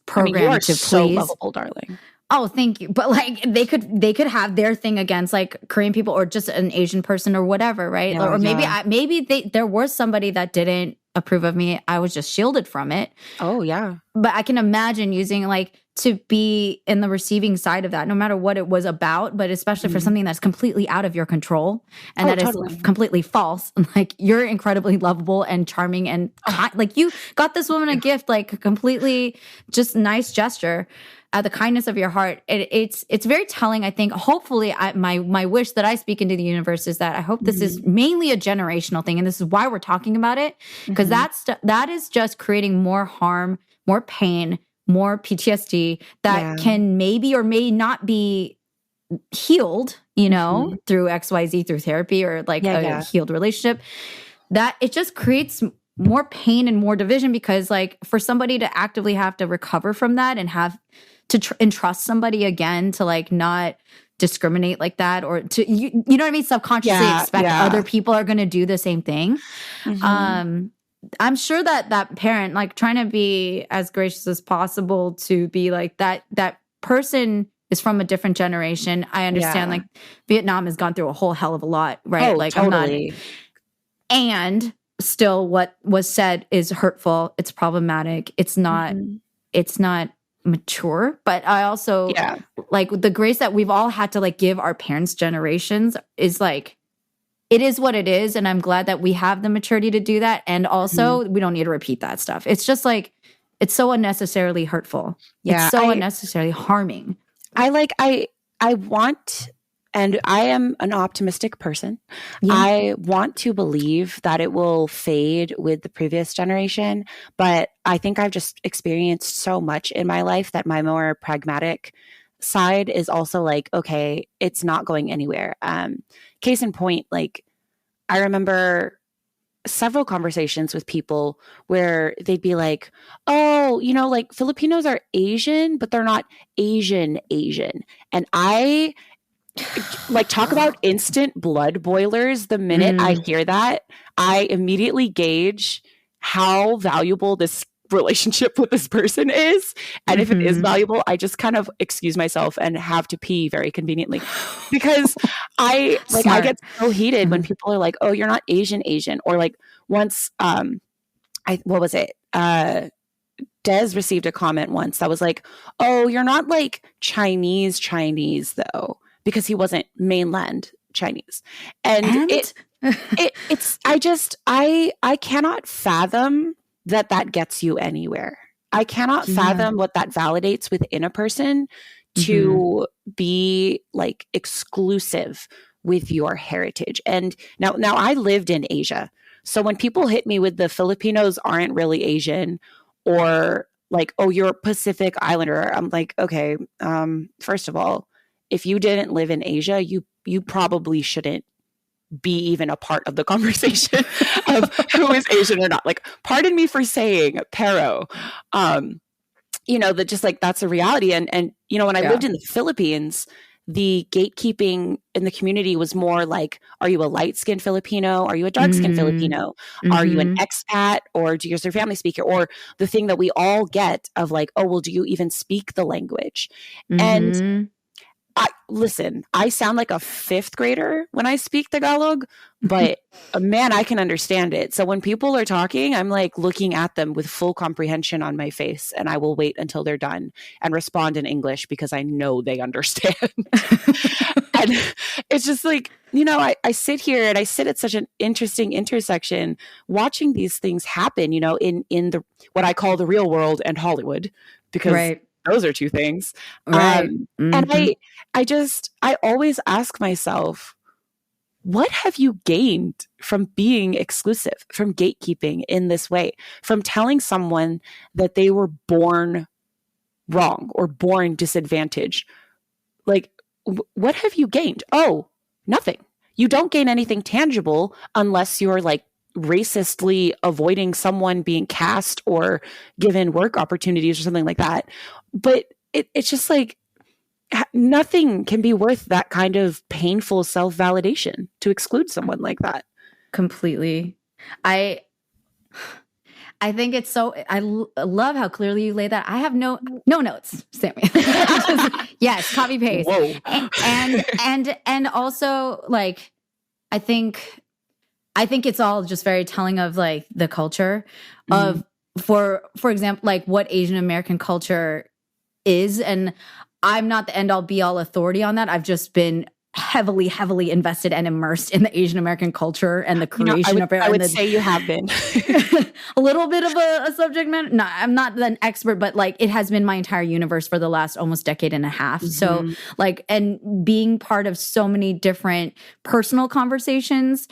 programmed you are to so please. Lovable, darling. Oh, thank you. But like they could have their thing against like Korean people or just an Asian person or whatever, right? Or maybe there was somebody that didn't approve of me. I was just shielded from it. Oh yeah. But I can imagine using like to be in the receiving side of that, no matter what it was about, but especially for something that's completely out of your control and is completely false. Like, you're incredibly lovable and charming and like, you got this woman a gift, like a completely just nice gesture. The kindness of your heart. It's very telling, I think. Hopefully, my wish that I speak into the universe is that I hope this is mainly a generational thing, and this is why we're talking about it, because that is just creating more harm, more pain, more PTSD that can maybe or may not be healed, you know, through XYZ, through therapy or like a healed relationship. That it just creates more pain and more division, because like for somebody to actively have to recover from that and have to entrust somebody again to like not discriminate like that, or to you know what I mean, subconsciously expect other people are going to do the same thing. I'm sure that parent, like, trying to be as gracious as possible to be like that person is from a different generation. I understand like Vietnam has gone through a whole hell of a lot, right? Oh, like totally. And still what was said is hurtful. It's problematic. It's not mature. But I also like the grace that we've all had to like give our parents' generations is like, it is what it is. And I'm glad that we have the maturity to do that. And also we don't need to repeat that stuff. It's just like, it's so unnecessarily hurtful. Yeah. It's so unnecessarily harming. I want, and I am an optimistic person. Yeah. I want to believe that it will fade with the previous generation, but I think I've just experienced so much in my life that my more pragmatic side is also like, okay, it's not going anywhere. Case in point, like, I remember several conversations with people where they'd be like, oh, you know, like Filipinos are Asian, but they're not Asian. And I like, talk about instant blood boilers. The minute I hear that, I immediately gauge how valuable this relationship with this person is. And if it is valuable, I just kind of excuse myself and have to pee very conveniently, because I get so heated when people are like, oh, you're not Asian. Or like once, what was it? Des received a comment once that was like, oh, you're not like Chinese though, because he wasn't mainland Chinese. And I cannot fathom that gets you anywhere. I cannot fathom what that validates within a person to be like exclusive with your heritage. And now I lived in Asia. So when people hit me with the Filipinos aren't really Asian, or like, oh, you're a Pacific Islander, I'm like, okay, first of all, if you didn't live in Asia, you probably shouldn't be even a part of the conversation of who is Asian or not. Like, pardon me for saying pero, that just like, that's a reality. And when I lived in the Philippines, the gatekeeping in the community was more like, are you a light-skinned Filipino? Are you a dark-skinned Filipino? Are you an expat, or do you your family speak it? Or the thing that we all get of like, oh, well, do you even speak the language? And I sound like a fifth grader when I speak Tagalog, but man, I can understand it. So when people are talking, I'm like looking at them with full comprehension on my face, and I will wait until they're done and respond in English because I know they understand. And it's just like, I sit here and I sit at such an interesting intersection watching these things happen, in the what I call the real world and Hollywood, because those are two things. Right. And I always ask myself, what have you gained from being exclusive, from gatekeeping in this way, from telling someone that they were born wrong or born disadvantaged? Like, what have you gained? Oh, nothing. You don't gain anything tangible unless you're like racistly avoiding someone being cast or given work opportunities or something like that. But it's just like, nothing can be worth that kind of painful self-validation to exclude someone like that. Completely. I think it's so, love how clearly you lay that. I have no notes, Sammy. Yes, copy paste. Whoa. And also, like, I think it's all just very telling of like the culture of, for example, like what Asian American culture is. And I'm not the end all be all authority on that. I've just been heavily invested and immersed in the Asian American culture and the creation of it. I would say you have been a little bit of a subject matter. No, I'm not an expert, but like it has been my entire universe for the last almost decade and a half. So like, and being part of so many different personal conversations,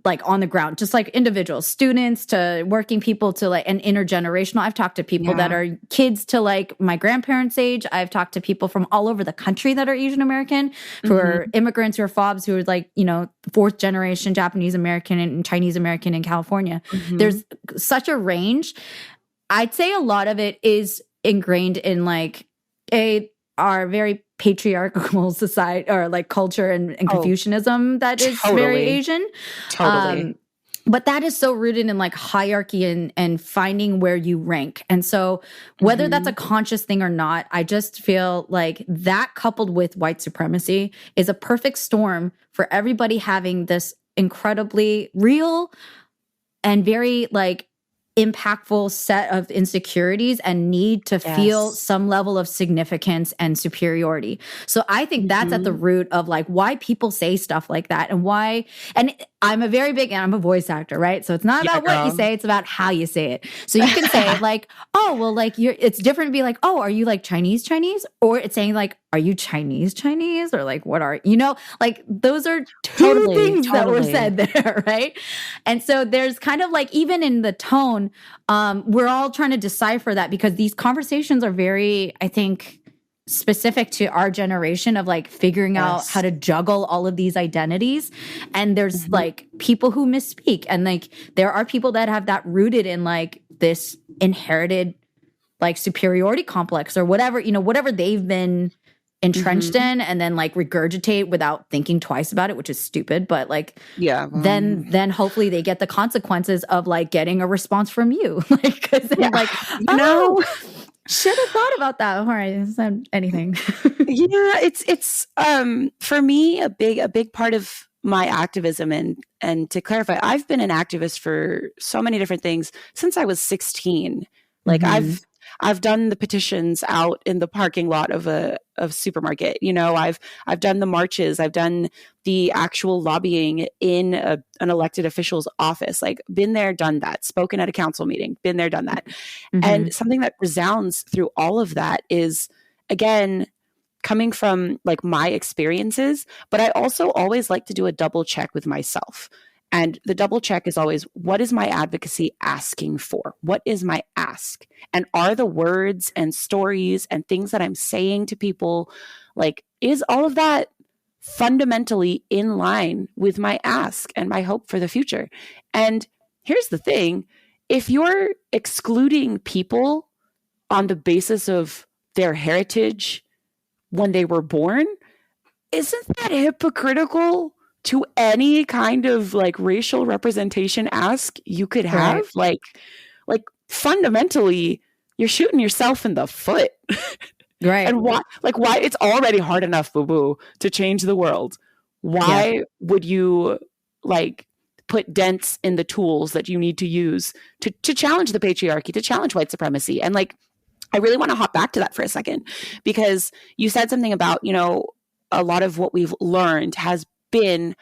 like on the ground, just like individuals, students to working people to like, and intergenerational. I've talked to people that are kids to like my grandparents' age. I've talked to people from all over the country that are Asian American, who are immigrants or FOBs who are like, fourth generation Japanese American and Chinese American in California. There's such a range. I'd say a lot of it is ingrained in like our very patriarchal society or like culture and Confucianism that is very Asian. Totally. But that is so rooted in like hierarchy and finding where you rank. And so whether that's a conscious thing or not, I just feel like that coupled with white supremacy is a perfect storm for everybody having this incredibly real and very like impactful set of insecurities and need to feel some level of significance and superiority. So I think that's at the root of like why people say stuff like that and why, and I'm a voice actor, right? So it's not about what you say, it's about how you say it. So you can say like, oh, well, like it's different to be like, oh, are you like Chinese? Or it's saying like, are you Chinese? Or like, what are, like those are two things that were said there, right? And so there's kind of like, even in the tone, we're all trying to decipher that because these conversations are very, I think, specific to our generation of like figuring out how to juggle all of these identities. And there's like people who misspeak, and like there are people that have that rooted in like this inherited like superiority complex or whatever, whatever they've been entrenched in and then like regurgitate without thinking twice about it, which is stupid. But like, then hopefully they get the consequences of like getting a response from you. Like, cause then like, no, should have thought about that. All right. Anything. It's for me, a big part of my activism, and to clarify, I've been an activist for so many different things since I was 16. Like I've done the petitions out in the parking lot of a supermarket. You know, I've done the marches. I've done the actual lobbying in an elected official's office. Like, been there, done that. Spoken at a council meeting. Been there, done that. And something that resounds through all of that is, again, coming from like my experiences, but I also always like to do a double check with myself. And the double check is always, what is my advocacy asking for? What is my ask? And are the words and stories and things that I'm saying to people, like, is all of that fundamentally in line with my ask and my hope for the future? And here's the thing, if you're excluding people on the basis of their heritage when they were born, isn't that hypocritical to any kind of like racial representation ask you could have? Right. Like fundamentally, you're shooting yourself in the foot. Right. And why it's already hard enough, boo-boo, to change the world. Why would you like put dents in the tools that you need to use to challenge the patriarchy, to challenge white supremacy? And like, I really want to hop back to that for a second, because you said something about, you know, a lot of what we've learned has been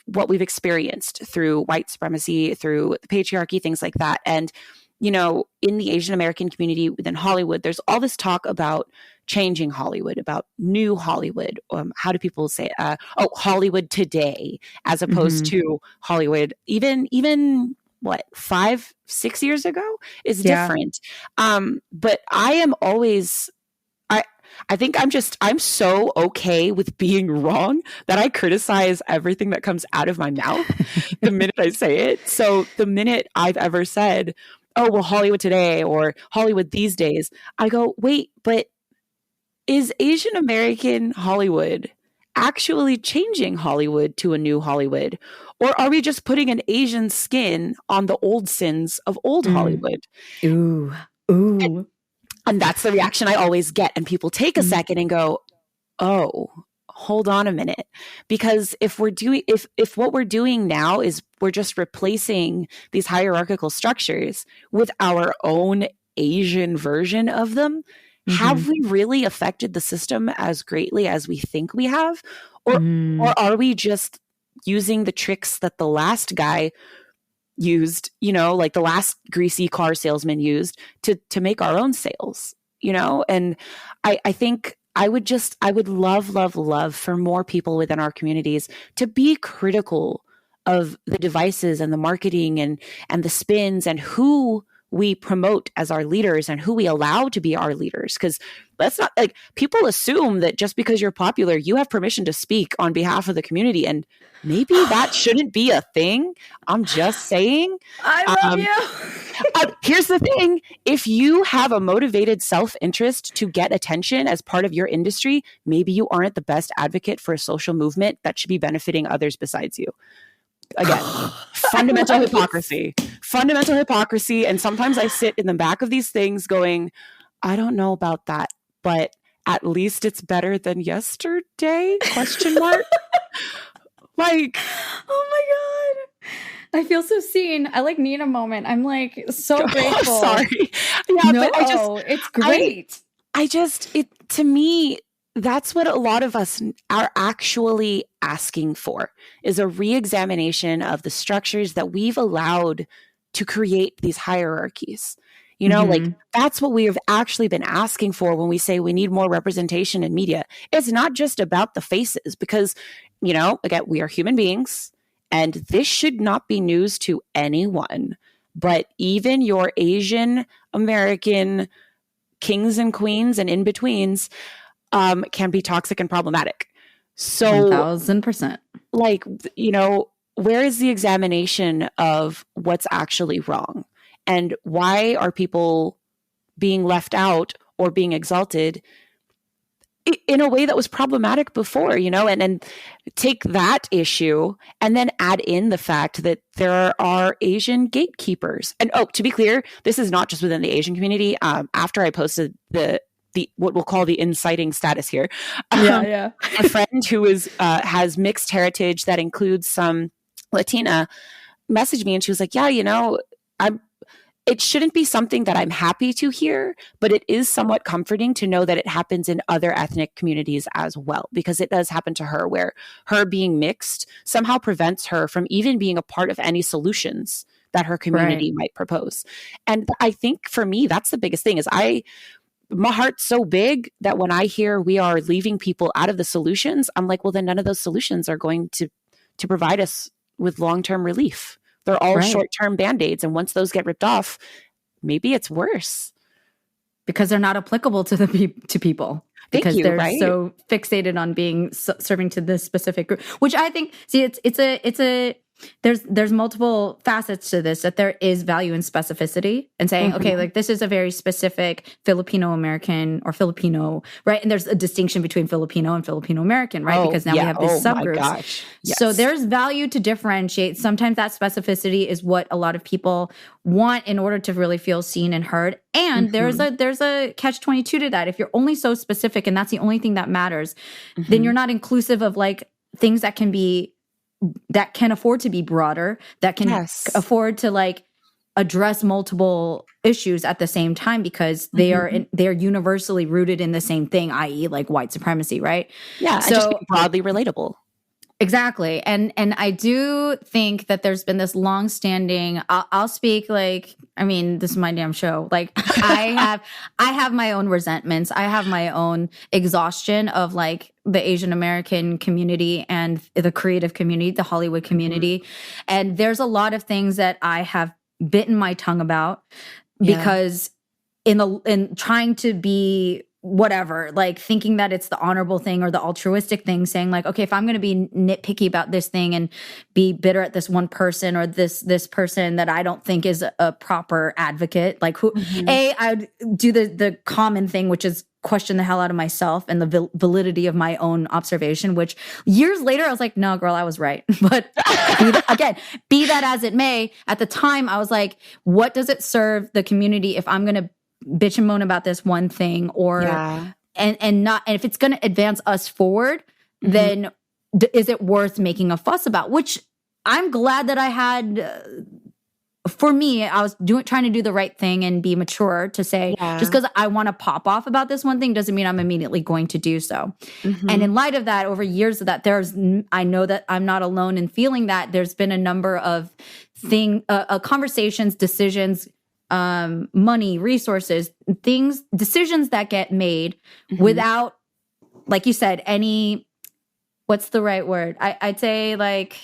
what we've experienced through white supremacy, through the patriarchy, things like that. And, you know, in the Asian American community within Hollywood, there's all this talk about changing Hollywood, about new Hollywood. How do people say, Hollywood today, as opposed to Hollywood, even what, 5-6 years ago is different. But I am always, I think I'm so okay with being wrong that I criticize everything that comes out of my mouth the minute I say it. So the minute I've ever said, oh, well, Hollywood today or Hollywood these days, I go, wait, but is Asian American Hollywood actually changing Hollywood to a new Hollywood? Or are we just putting an Asian skin on the old sins of old Hollywood? Ooh. And that's the reaction I always get. And people take a second and go, oh, hold on a minute. Because if what we're doing now is we're just replacing these hierarchical structures with our own Asian version of them, have we really affected the system as greatly as we think we have? Or are we just using the tricks that the last guy used, you know, like the last greasy car salesman used to make our own sales, you know? And I think I would love for more people within our communities to be critical of the devices and the marketing and the spins and who we promote as our leaders and who we allow to be our leaders. Because that's not like, people assume that just because you're popular, you have permission to speak on behalf of the community. And maybe that shouldn't be a thing. I'm just saying. I love you. Here's the thing. If you have a motivated self-interest to get attention as part of your industry, maybe you aren't the best advocate for a social movement that should be benefiting others besides you. Again, fundamental hypocrisy. And sometimes I sit in the back of these things going, I don't know about that, but at least it's better than yesterday? ? Like, oh my God. I feel so seen. I like need a moment. I'm like so grateful. Sorry. Yeah, no, but it's great. To me, that's what a lot of us are actually asking for, is a re-examination of the structures that we've allowed to create these hierarchies. You know, like that's what we have actually been asking for when we say we need more representation in media. It's not just about the faces, because, you know, again, we are human beings, and this should not be news to anyone. But even your Asian American kings and queens and in-betweens can be toxic and problematic. So 1000%. Like, you know, where is the examination of what's actually wrong? And why are people being left out or being exalted? in a way that was problematic before, and take that issue and then add in the fact that there are Asian gatekeepers. And to be clear, this is not just within the Asian community. After I posted the what we'll call the inciting status here, a friend who has mixed heritage that includes some Latina messaged me, and she was like, it shouldn't be something that I'm happy to hear, but it is somewhat comforting to know that it happens in other ethnic communities as well, because it does happen to her, where her being mixed somehow prevents her from even being a part of any solutions that her community might propose. And I think for me, that's the biggest thing, is my heart's so big that when I hear we are leaving people out of the solutions, I'm like, well, then none of those solutions are going to provide us with long-term relief. They're all short-term Band-Aids. And once those get ripped off, maybe it's worse. Because they're not applicable to people. Because they're so fixated on being serving to this specific group, which I think, there's multiple facets to this, that there is value in specificity and saying, okay, like this is a very specific Filipino American or Filipino, right? And there's a distinction between Filipino and Filipino American, right? Because now we have these subgroups. Yes. So there's value to differentiate. Sometimes that specificity is what a lot of people want in order to really feel seen and heard. And there's a catch-22 to that. If you're only so specific and that's the only thing that matters, then you're not inclusive of like things that can afford to be broader, that can afford to like address multiple issues at the same time, because they are universally rooted in the same thing, i.e. like white supremacy, right? Yeah, so, and just broadly relatable. Exactly. And I do think that there's been this long-standing, I'll speak like, I mean, this is my damn show. Like I have my own resentments. I have my own exhaustion of like the Asian American community and the creative community, the Hollywood community. And there's a lot of things that I have bitten my tongue about because in trying to be whatever, like thinking that it's the honorable thing or the altruistic thing, saying like, okay, if I'm going to be nitpicky about this thing and be bitter at this one person or this person that I don't think is a proper advocate, like who, I would do the common thing, which is question the hell out of myself and the validity of my own observation, which years later I was like, no, girl, I was right. But be that as it may, at the time I was like, what does it serve the community if I'm going to bitch and moan about this one thing, or and if it's going to advance us forward, then is it worth making a fuss about? Which I'm glad that I had. For me, I was trying to do the right thing and be mature to say, just because I want to pop off about this one thing doesn't mean I'm immediately going to do so. And in light of that, over years of that, I know that I'm not alone in feeling that. There's been a number of conversations, decisions, money, resources, decisions that get made without, like you said, what's the right word? I'd say like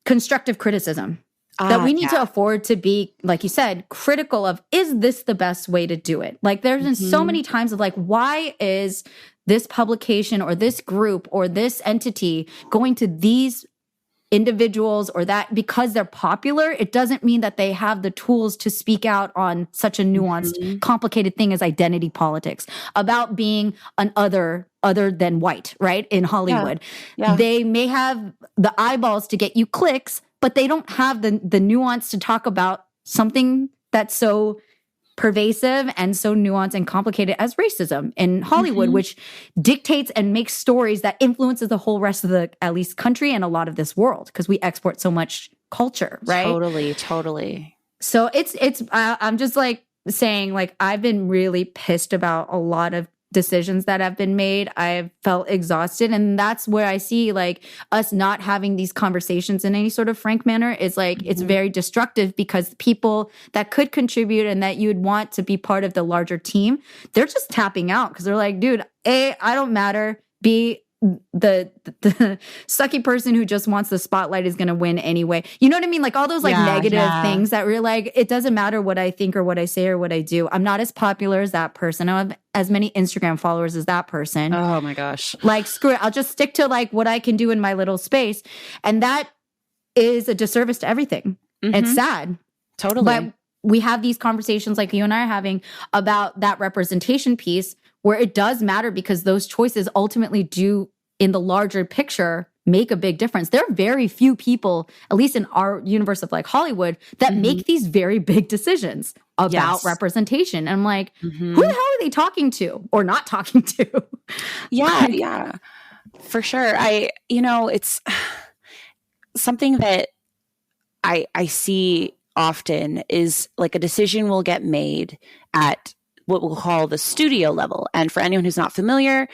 constructive criticism. That we need to afford to be, like you said, critical of, is this the best way to do it? Like there's been so many times of like, why is this publication or this group or this entity going to these individuals or that? Because they're popular, it doesn't mean that they have the tools to speak out on such a nuanced, complicated thing as identity politics, about being an other than white, right? In Hollywood. They may have the eyeballs to get you clicks, but they don't have the nuance to talk about something that's so pervasive and so nuanced and complicated as racism in Hollywood, which dictates and makes stories that influences the whole rest of the, at least, country and a lot of this world, because we export so much culture, right? Totally. So I'm just like saying, like, I've been really pissed about a lot of decisions that have been made. I've felt exhausted, and that's where I see like us not having these conversations in any sort of frank manner is like it's very destructive, because people that could contribute and that you'd want to be part of the larger team, they're just tapping out because they're like, dude, A, I don't matter. B, the sucky person who just wants the spotlight is going to win anyway. You know what I mean? Like all those like negative things that we're like, it doesn't matter what I think or what I say or what I do. I'm not as popular as that person. I don't have as many Instagram followers as that person. Oh my gosh. Like, screw it. I'll just stick to like what I can do in my little space. And that is a disservice to everything. It's sad. Totally. But we have these conversations like you and I are having about that representation piece, where it does matter because those choices ultimately do, in the larger picture, make a big difference. There are very few people, at least in our universe of like Hollywood, that make these very big decisions about representation. And I'm like, who the hell are they talking to or not talking to? Yeah, for sure. It's something that I see often is like a decision will get made at what we'll call the studio level. And for anyone who's not familiar,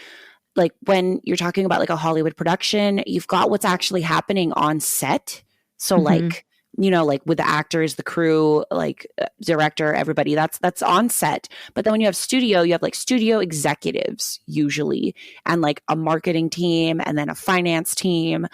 like when you're talking about like a Hollywood production, you've got what's actually happening on set. So like, like with the actors, the crew, like director, everybody, that's on set. But then when you have studio, you have like studio executives usually, and like a marketing team and then a finance team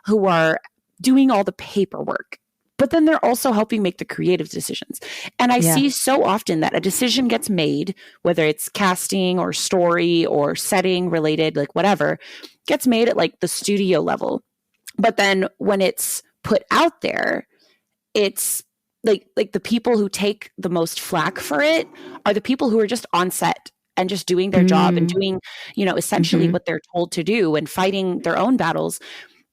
who are doing all the paperwork. But then they're also helping make the creative decisions. And I see so often that a decision gets made, whether it's casting or story or setting related, like whatever, gets made at like the studio level. But then when it's put out there, it's like the people who take the most flack for it are the people who are just on set and just doing their job and doing, essentially what they're told to do and fighting their own battles.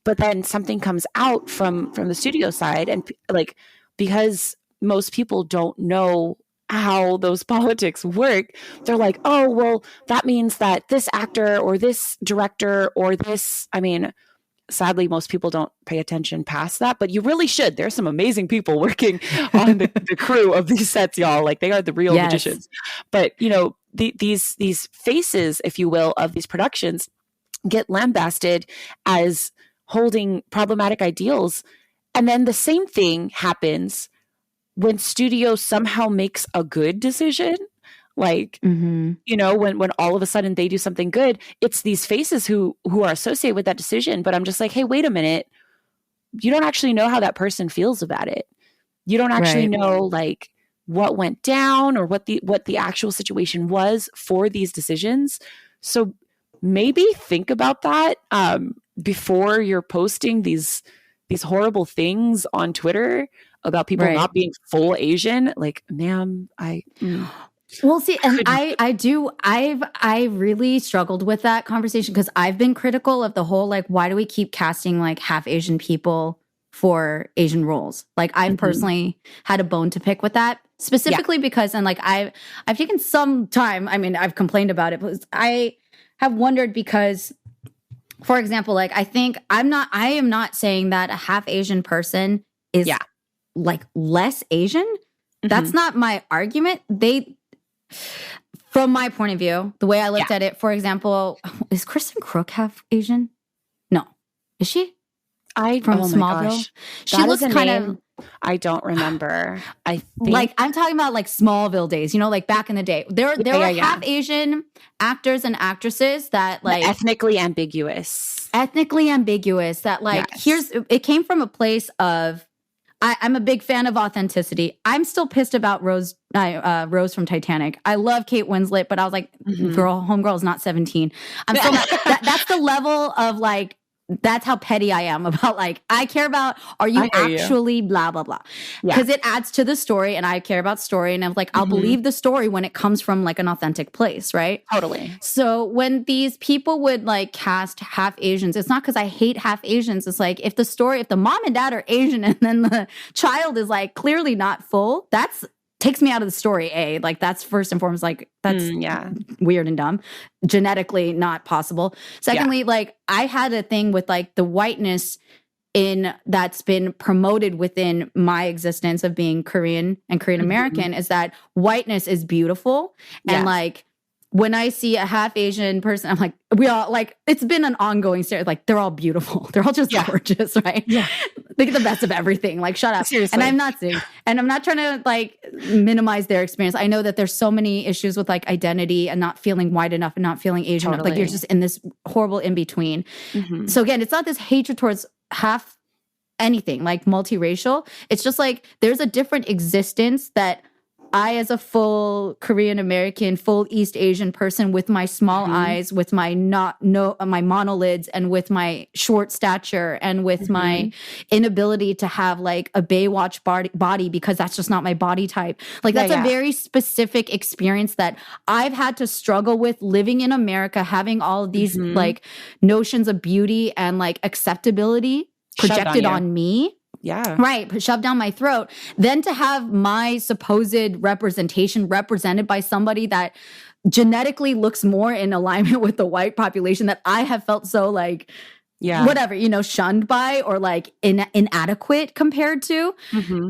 But then something comes out from the studio side, and like, because most people don't know how those politics work, they're like, oh, well, that means that this actor or this director or this, I mean, sadly, most people don't pay attention past that, but you really should. There's some amazing people working on the crew of these sets, y'all. Like, they are the real magicians. But, these faces, if you will, of these productions get lambasted as holding problematic ideals. And then the same thing happens when studio somehow makes a good decision. Like, when all of a sudden they do something good, it's these faces who are associated with that decision. But I'm just like, hey, wait a minute. You don't actually know how that person feels about it. You don't actually know like what went down or what the actual situation was for these decisions. So maybe think about that before you're posting these horrible things on Twitter about people not being full Asian. Like, ma'am, Well, see, and I really struggled with that conversation because I've been critical of the whole, like, why do we keep casting like half Asian people for Asian roles? Like, I've personally had a bone to pick with that, specifically because, and like, I've taken some time, I mean, I've complained about it, but I have wondered because, for example, like, I am not saying that a half Asian person is like less Asian. That's not my argument. From my point of view, the way I looked at it, for example, is Kristen Crook half Asian? No. Is she? From Smallville? She looks kind of... I don't remember. I think... Like, I'm talking about like Smallville days, like back in the day. There were half Asian actors and actresses that like... Ethnically ambiguous. That like, it came from a place of... I'm a big fan of authenticity. I'm still pissed about Rose from Titanic. I love Kate Winslet, but I was like, homegirl's not 17. I'm still not. That's the level of like, that's how petty I am about like, I care about, are you actually blah, blah, blah. Because it adds to the story and I care about story. And I'm like, I'll believe the story when it comes from like an authentic place, right? Totally. So when these people would like cast half Asians, it's not because I hate half Asians. It's like, if the mom and dad are Asian and then the child is like clearly not full, that's takes me out of the story, Like, that's first and foremost, like, that's weird and dumb. Genetically not possible. Secondly, like, I had a thing with, like, the whiteness that's been promoted within my existence of being Korean and Korean American is that whiteness is beautiful. And, like, when I see a half Asian person, I'm like, we all, like, it's been an ongoing series. Like, they're all beautiful. They're all just gorgeous, right? Yeah. They get the best of everything. Like, shut up. Seriously. And I'm not saying, and I'm not trying to, like, minimize their experience. I know that there's so many issues with, like, identity and not feeling white enough and not feeling Asian enough. Like, you're just in this horrible in-between. So, again, it's not this hatred towards half anything, like, multiracial. It's just, like, there's a different existence that I, as a full Korean American, full East Asian person with my small eyes, with my my monolids, and with my short stature, and with my inability to have like a Baywatch body because that's just not my body type. Like that's a very specific experience that I've had to struggle with living in America, having all of these like notions of beauty and like acceptability projected on me. Yeah. Right. Shoved down my throat. Then to have my supposed representation represented by somebody that genetically looks more in alignment with the white population that I have felt so like, whatever, shunned by or like inadequate compared to.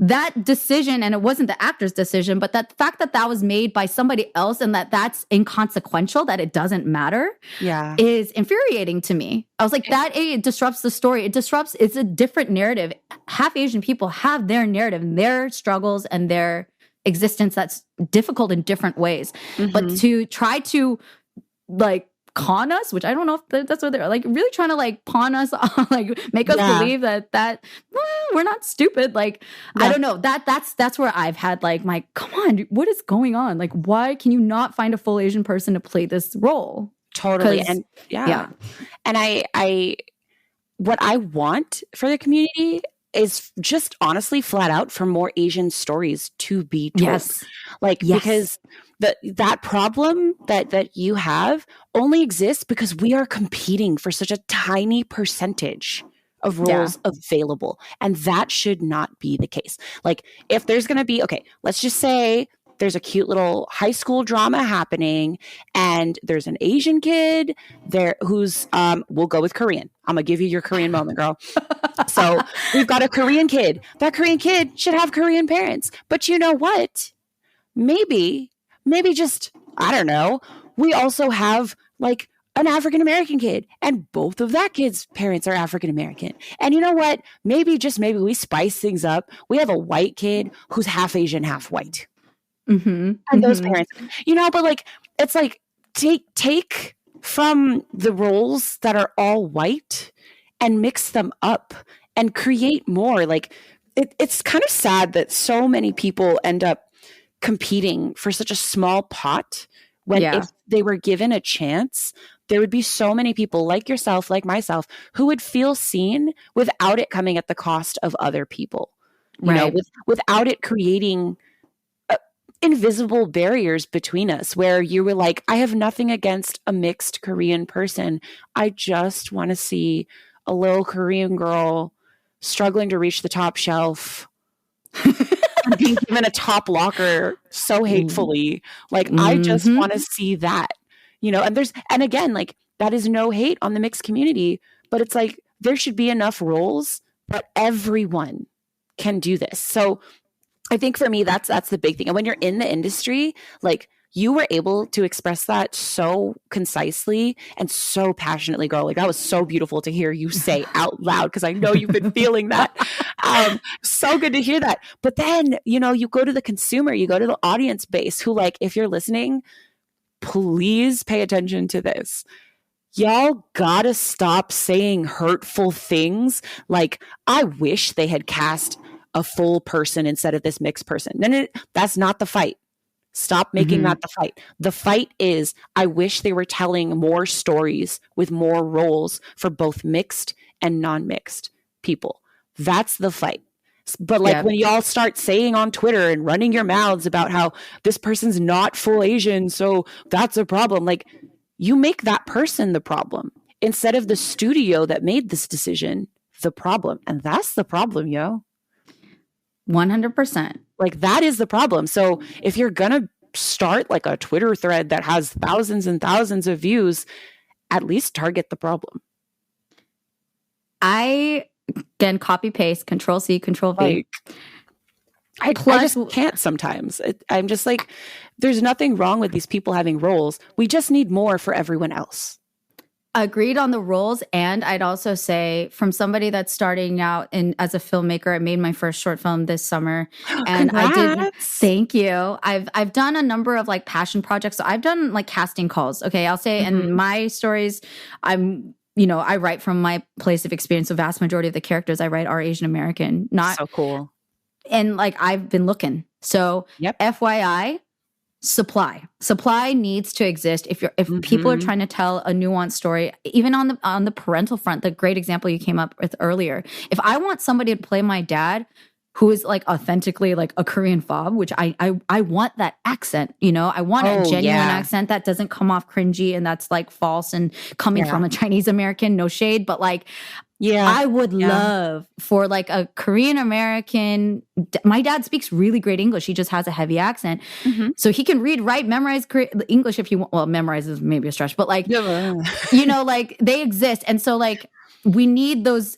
That decision, and it wasn't the actor's decision, but that fact that that was made by somebody else and that's inconsequential, that it doesn't matter, is infuriating to me. I was like, it disrupts the story. It's a different narrative. Half Asian people have their narrative and their struggles and their existence that's difficult in different ways. But to try to like con us, which I don't know if that's what they're like, really trying to like pawn us on, like make us believe that we're not stupid. Like, I don't know, that's where I've had like come on, what is going on? Like, why can you not find a full Asian person to play this role? Totally. And and I what I want for the community is just honestly flat out for more Asian stories to be told. Because that problem that you have only exists because we are competing for such a tiny percentage of roles available. And that should not be the case. Like if there's going to be, let's just say there's a cute little high school drama happening and there's an Asian kid there who's, we'll go with Korean. I'm going to give you your Korean moment, girl. So we've got a Korean kid. That Korean kid should have Korean parents. But you know what? Maybe just, I don't know, we also have like an African-American kid and both of that kid's parents are African-American. And you know what? Maybe we spice things up. We have a white kid who's half Asian, half white. And those parents, but like, it's like take from the roles that are all white and mix them up and create more. Like it's kind of sad that so many people end up competing for such a small pot when if they were given a chance, there would be so many people like yourself, like myself, who would feel seen without it coming at the cost of other people, without it creating invisible barriers between us where you were like, I have nothing against a mixed Korean person. I just want to see a little Korean girl struggling to reach the top shelf and being given a top locker so hatefully. Like, I just want to see that, and again, like that is no hate on the mixed community, but it's like, there should be enough roles that everyone can do this. So I think for me, that's the big thing. And when you're in the industry, like you were able to express that so concisely and so passionately, girl. Like that was so beautiful to hear you say out loud because I know you've been feeling that. So good to hear that. But then, you go to the consumer, you go to the audience base who, like, if you're listening, please pay attention to this. Y'all gotta stop saying hurtful things like, I wish they had cast a full person instead of this mixed person. Then that's not the fight. Stop making that the fight. The fight is, I wish they were telling more stories with more roles for both mixed and non-mixed people. That's the fight. But like when y'all start saying on Twitter and running your mouths about how this person's not full Asian, so that's a problem. Like, you make that person the problem instead of the studio that made this decision the problem. And that's the problem, yo. 100%. Like, that is the problem. So if you're going to start like a Twitter thread that has thousands and thousands of views, at least target the problem. Again, copy paste, Control C, Control V. I just can't sometimes. I'm just like, there's nothing wrong with these people having roles. We just need more for everyone else. Agreed on the roles. And I'd also say, from somebody that's starting out as a filmmaker, I made my first short film this summer. And thank you. I've done a number of like passion projects. So I've done like casting calls. Okay. I'll say, and my stories, I write from my place of experience. The vast majority of the characters I write are Asian American. Not so cool. And like, I've been looking. So Yep. FYI, supply needs to exist. If people are trying to tell a nuanced story, even on the parental front, the great example you came up with earlier, if I want somebody to play my dad who is like authentically like a Korean fob, which I want that accent, you know, I want a genuine accent that doesn't come off cringy and that's like false and coming from a Chinese American, no shade, but like, I would love for like a Korean American. My dad speaks really great English. He just has a heavy accent. So he can read, write, memorize English if you want. Well, memorize is maybe a stretch, but like, you know, like they exist. And so like we need those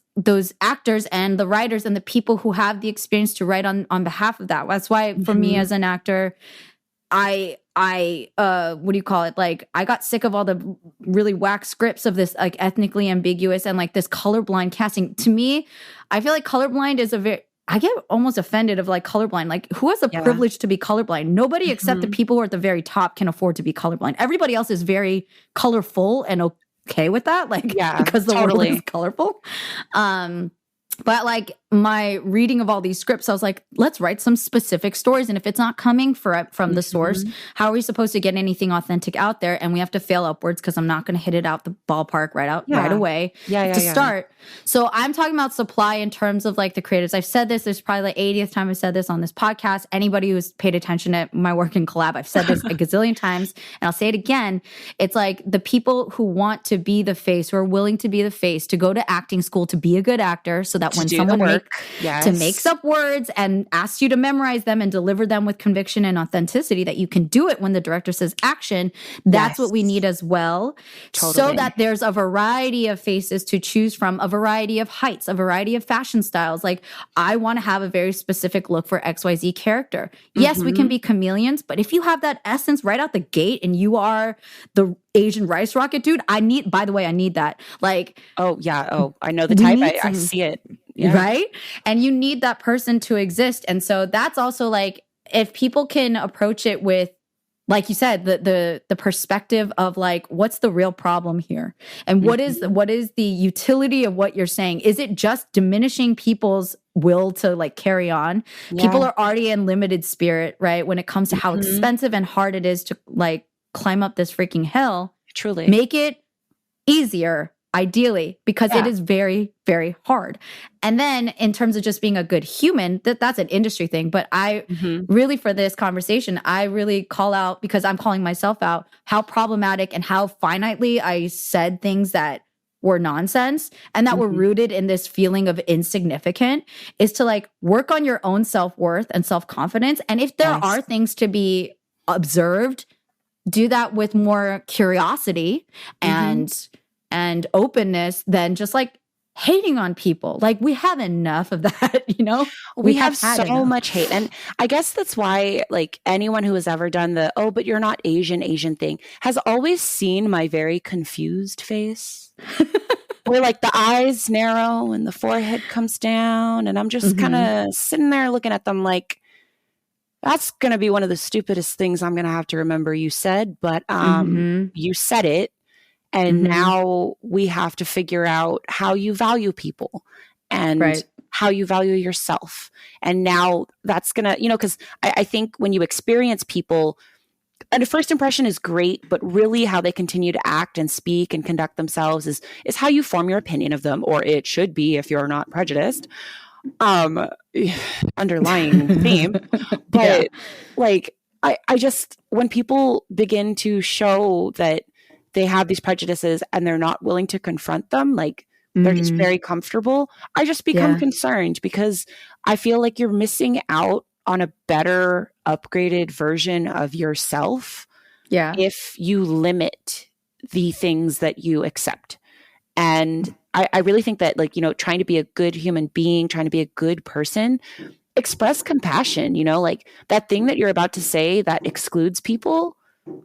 actors and the writers and the people who have the experience to write on behalf of that. That's why for me as an actor, I what do you call it? Like I got sick of all the really whack scripts of this like ethnically ambiguous and like this colorblind casting. To me, I feel like colorblind is I get almost offended of like colorblind. Like who has the privilege to be colorblind? Nobody except the people who are at the very top can afford to be colorblind. Everybody else is very colorful and okay with that. Like because the world is colorful. But like my reading of all these scripts, I was like, let's write some specific stories. And if it's not coming from the source, how are we supposed to get anything authentic out there? And we have to fail upwards because I'm not going to hit it out the ballpark right away to start. So I'm talking about supply in terms of like the creatives. I've said this, there's probably like 80th time I've said this on this podcast. Anybody who's paid attention to my work in collab, I've said this a gazillion times and I'll say it again. It's like the people who want to be the face, who are willing to be the face, to go to acting school, to be a good actor so that when someone makes up words and asks you to memorize them and deliver them with conviction and authenticity, that you can do it when the director says action. That's what we need as well. So that there's a variety of faces to choose from, a variety of heights, a variety of fashion styles. Like I want to have a very specific look for XYZ character. Yes, we can be chameleons, but if you have that essence right out the gate and you are the Asian rice rocket dude, I need that. Like, I know the type. I see it. Yeah. Right? And you need that person to exist. And so that's also like, if people can approach it with, like you said, the perspective of like, what's the real problem here? And what is the utility of what you're saying? Is it just diminishing people's will to like carry on? People are already in limited spirit, right? When it comes to how expensive and hard it is to like climb up this freaking hill. Truly. Make it easier, ideally, because it is very, very hard. And then in terms of just being a good human, that's an industry thing. But I really, for this conversation, I really call out, because I'm calling myself out, how problematic and how finitely I said things that were nonsense and that were rooted in this feeling of insignificant, is to like work on your own self-worth and self-confidence. And if there are things to be observed, do that with more curiosity and openness than just like hating on people. Like we have enough of that, you know? We have so much hate. And I guess that's why like anyone who has ever done the, oh, but you're not Asian thing has always seen my very confused face. Where like the eyes narrow and the forehead comes down. And I'm just kind of sitting there looking at them like, that's going to be one of the stupidest things I'm going to have to remember you said. But you said it. And now we have to figure out how you value people and how you value yourself. And now that's going to, because I think when you experience people, and a first impression is great, but really how they continue to act and speak and conduct themselves is how you form your opinion of them, or it should be if you're not prejudiced. Underlying theme. But like, I just, when people begin to show that they have these prejudices and they're not willing to confront them, like they're just very comfortable, I just become concerned, because I feel like you're missing out on a better upgraded version of yourself if you limit the things that you accept. And I really think that like, trying to be a good human being, trying to be a good person, express compassion, like that thing that you're about to say that excludes people,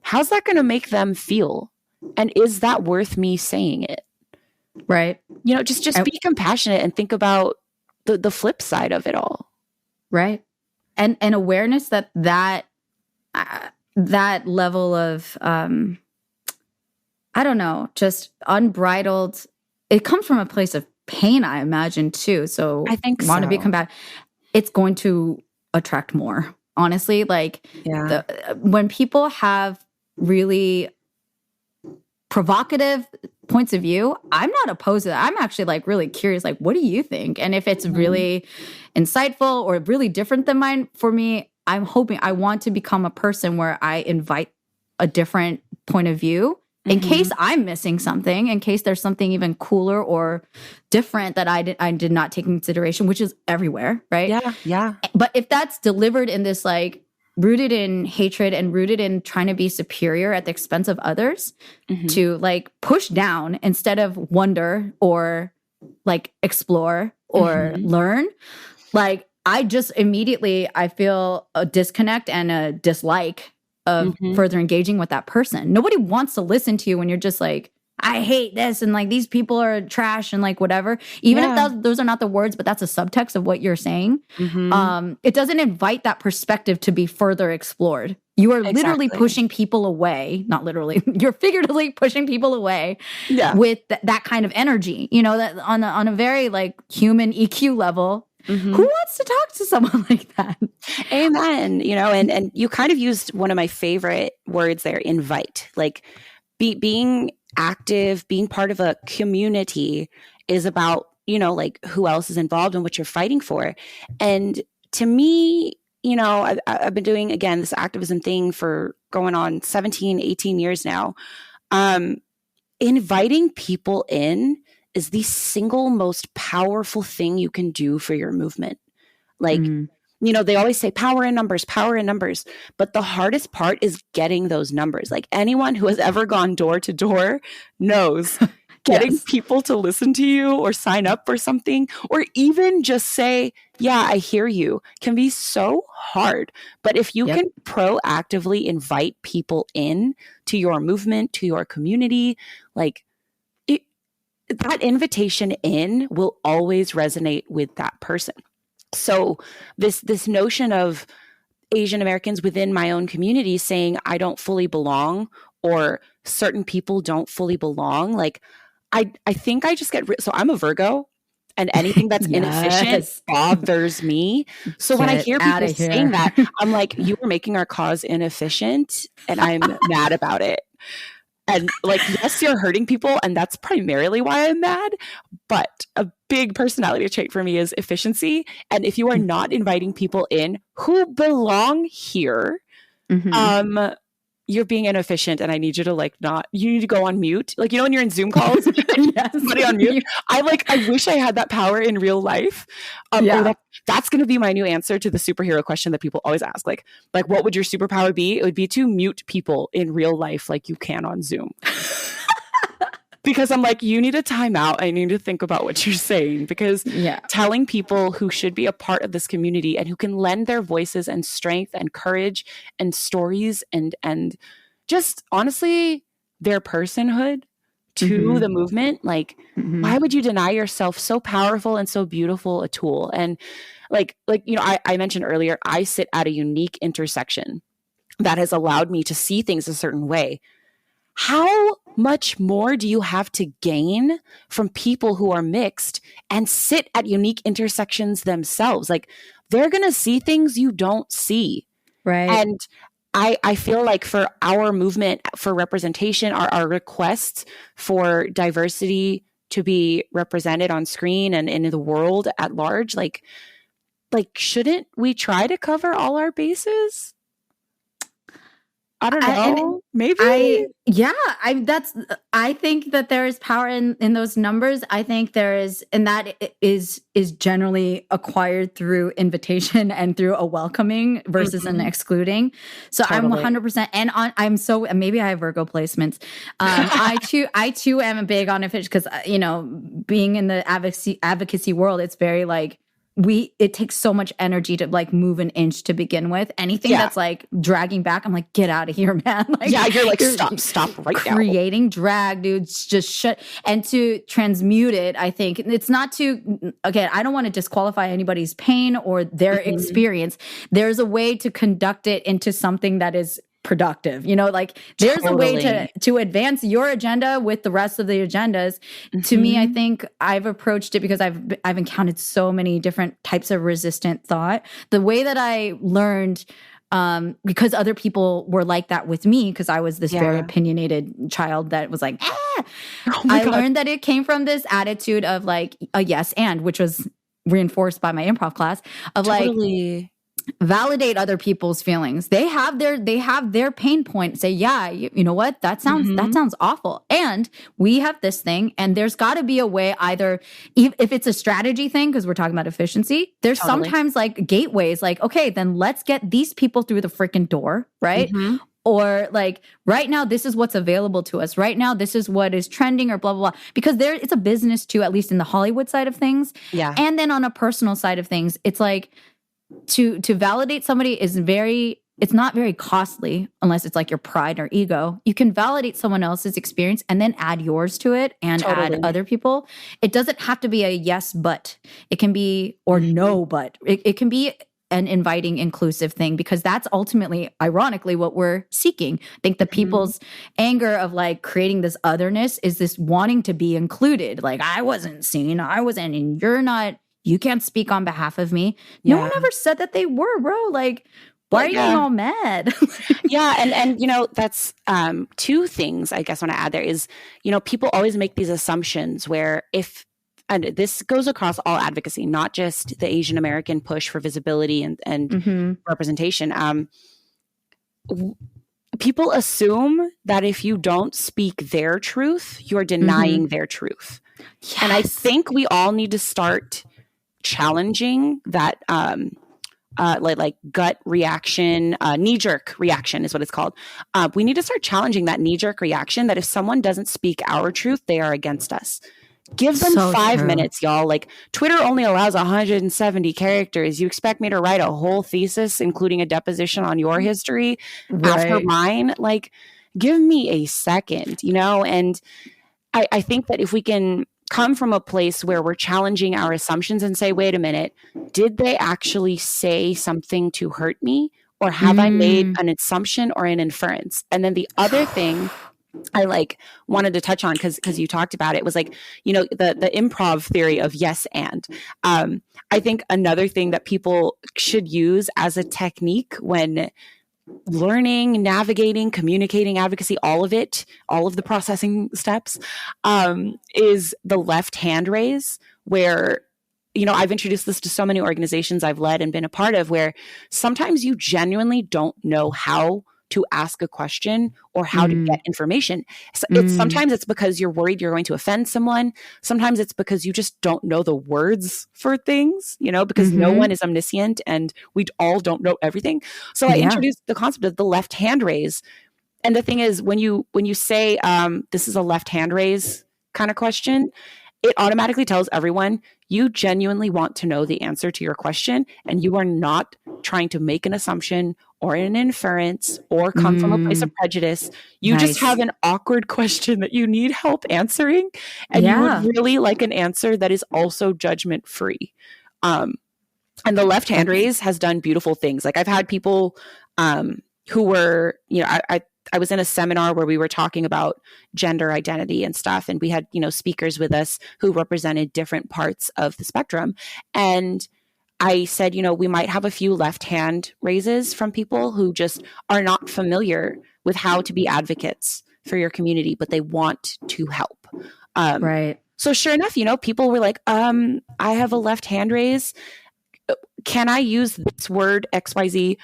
how's that going to make them feel? And is that worth me saying it? Right. Just be compassionate and think about the flip side of it all. Right. And awareness that level of, I don't know, just unbridled, it comes from a place of pain, I imagine too. So I think want to be combative. It's going to attract more. honestly. Like when people have really provocative points of view, I'm not opposed to that. I'm actually like really curious, like, what do you think? And if it's really insightful or really different than mine, for me, I want to become a person where I invite a different point of view in case I'm missing something, in case there's something even cooler or different that I did not take into consideration, which is everywhere, right? Yeah. But if that's delivered in this like rooted in hatred and rooted in trying to be superior at the expense of others, to like push down instead of wonder or like explore or learn, like I just immediately, I feel a disconnect and a dislike of further engaging with that person. Nobody wants to listen to you when you're just like, I hate this and like these people are trash and like whatever. Even if those are not the words, but that's a subtext of what you're saying. It doesn't invite that perspective to be further explored. You are literally pushing people away, not literally, you're figuratively pushing people away with that kind of energy, you know, that on a very like human EQ level. Who wants to talk to someone like that? Amen. You know, and you kind of used one of my favorite words there, invite. Like being active, being part of a community is about, you know, like who else is involved and what you're fighting for. And to me, you know, I've been doing, again, this activism thing for going on 17, 18 years now. Inviting people in is the single most powerful thing you can do for your movement. Like, you know, they always say power in numbers, but the hardest part is getting those numbers. Like anyone who has ever gone door to door knows getting people to listen to you or sign up for something, or even just say, yeah, I hear you, can be so hard. But if you can proactively invite people in to your movement, to your community, like that invitation in will always resonate with that person. So this notion of Asian Americans within my own community saying I don't fully belong or certain people don't fully belong, like I think I just get so I'm a Virgo, and anything that's inefficient bothers me. So when I hear people saying that, I'm like, you are making our cause inefficient, and I'm mad about it. And like, yes, you're hurting people, and that's primarily why I'm mad. But a big personality trait for me is efficiency. And if you are not inviting people in who belong here, you're being inefficient, and I need you to like you need to go on mute. Like, you know, when you're in Zoom calls, somebody on mute. I wish I had that power in real life. That's going to be my new answer to the superhero question that people always ask. Like, what would your superpower be? It would be to mute people in real life like you can on Zoom. Because I'm like, you need a timeout. I need to think about what you're saying, because telling people who should be a part of this community and who can lend their voices and strength and courage and stories and just honestly their personhood to the movement, like why would you deny yourself so powerful and so beautiful a tool? And like you know, I mentioned earlier, I sit at a unique intersection that has allowed me to see things a certain way. How much more do you have to gain from people who are mixed and sit at unique intersections themselves? Like, they're going to see things you don't see. Right. And I feel like for our movement, for representation, our requests for diversity to be represented on screen and in the world at large, like shouldn't we try to cover all our bases? I don't know. Maybe. I think that there is power in those numbers. I think there is, and that is generally acquired through invitation and through a welcoming versus an excluding. So totally. I'm 100%, and I'm so, maybe I have Virgo placements. I too am big on efficiency, because you know, being in the advocacy world, it's very like, it takes so much energy to like move an inch to begin with. Anything that's like dragging back, I'm like, get out of here, man. Like, you're like, stop right now. Creating drag, dude, just shut. And to transmute it, I think it's not to, again, I don't want to disqualify anybody's pain or their experience. There's a way to conduct it into something that is productive. You know, like there's a way Totally. to advance your agenda with the rest of the agendas. To me, I think I've approached it because I've encountered so many different types of resistant thought. The way that I learned, because other people were like that with me, because I was this very opinionated child that was like, I learned that it came from this attitude of like a yes and, which was reinforced by my improv class of like, validate other people's feelings. They have their pain point. Say, yeah, you know what? That sounds awful. And we have this thing, and there's got to be a way, either if it's a strategy thing, because we're talking about efficiency, there's sometimes like gateways, like, okay, then let's get these people through the freaking door, right? Or like right now, this is what's available to us. Right now, this is what is trending, or blah, blah, blah. Because it's a business too, at least in the Hollywood side of things. Yeah. And then on a personal side of things, it's like, to validate somebody it's not very costly unless it's like your pride or ego. You can validate someone else's experience and then add yours to it and add other people. It doesn't have to be a yes, but it can be, or no, but it can be an inviting, inclusive thing, because that's ultimately, ironically, what we're seeking. I think the people's anger of like creating this otherness is this wanting to be included. Like, I wasn't seen, and you're not. You can't speak on behalf of me. No one ever said that they were, bro. Like, why are you getting all mad? And you know, that's two things I guess I want to add there is, you know, people always make these assumptions where and this goes across all advocacy, not just the Asian American push for visibility and representation. People assume that if you don't speak their truth, you're denying their truth. Yes. And I think we all need to start challenging that like gut reaction, knee-jerk reaction is what it's called. We need to start challenging that knee-jerk reaction that if someone doesn't speak our truth, they are against us. Give them 5 minutes, y'all. Like, Twitter only allows 170 characters. You expect me to write a whole thesis, including a deposition on your history after mine? Like, give me a second, you know? And I think that if we can come from a place where we're challenging our assumptions and say, wait a minute, did they actually say something to hurt me? Or have I made an assumption or an inference? And then the other thing I like wanted to touch on, because you talked about it, was like, you know, the improv theory of yes and. I think another thing that people should use as a technique when learning, navigating, communicating, advocacy, all of the processing steps, is the left hand raise, where, you know, I've introduced this to so many organizations I've led and been a part of, where sometimes you genuinely don't know how to ask a question or how to get information. So sometimes it's because you're worried you're going to offend someone. Sometimes it's because you just don't know the words for things, you know, because no one is omniscient and we all don't know everything. So I introduced the concept of the left hand raise. And the thing is, when you say this is a left hand raise kind of question, it automatically tells everyone you genuinely want to know the answer to your question, and you are not trying to make an assumption or an inference or come from a place of prejudice. You just have an awkward question that you need help answering, and you would really like an answer that is also judgment free. And the left hand raise has done beautiful things. Like, I've had people who were, you know, I was in a seminar where we were talking about gender identity and stuff. And we had, you know, speakers with us who represented different parts of the spectrum. And I said, you know, we might have a few left hand raises from people who just are not familiar with how to be advocates for your community, but they want to help. So sure enough, you know, people were like, I have a left hand raise. Can I use this word XYZ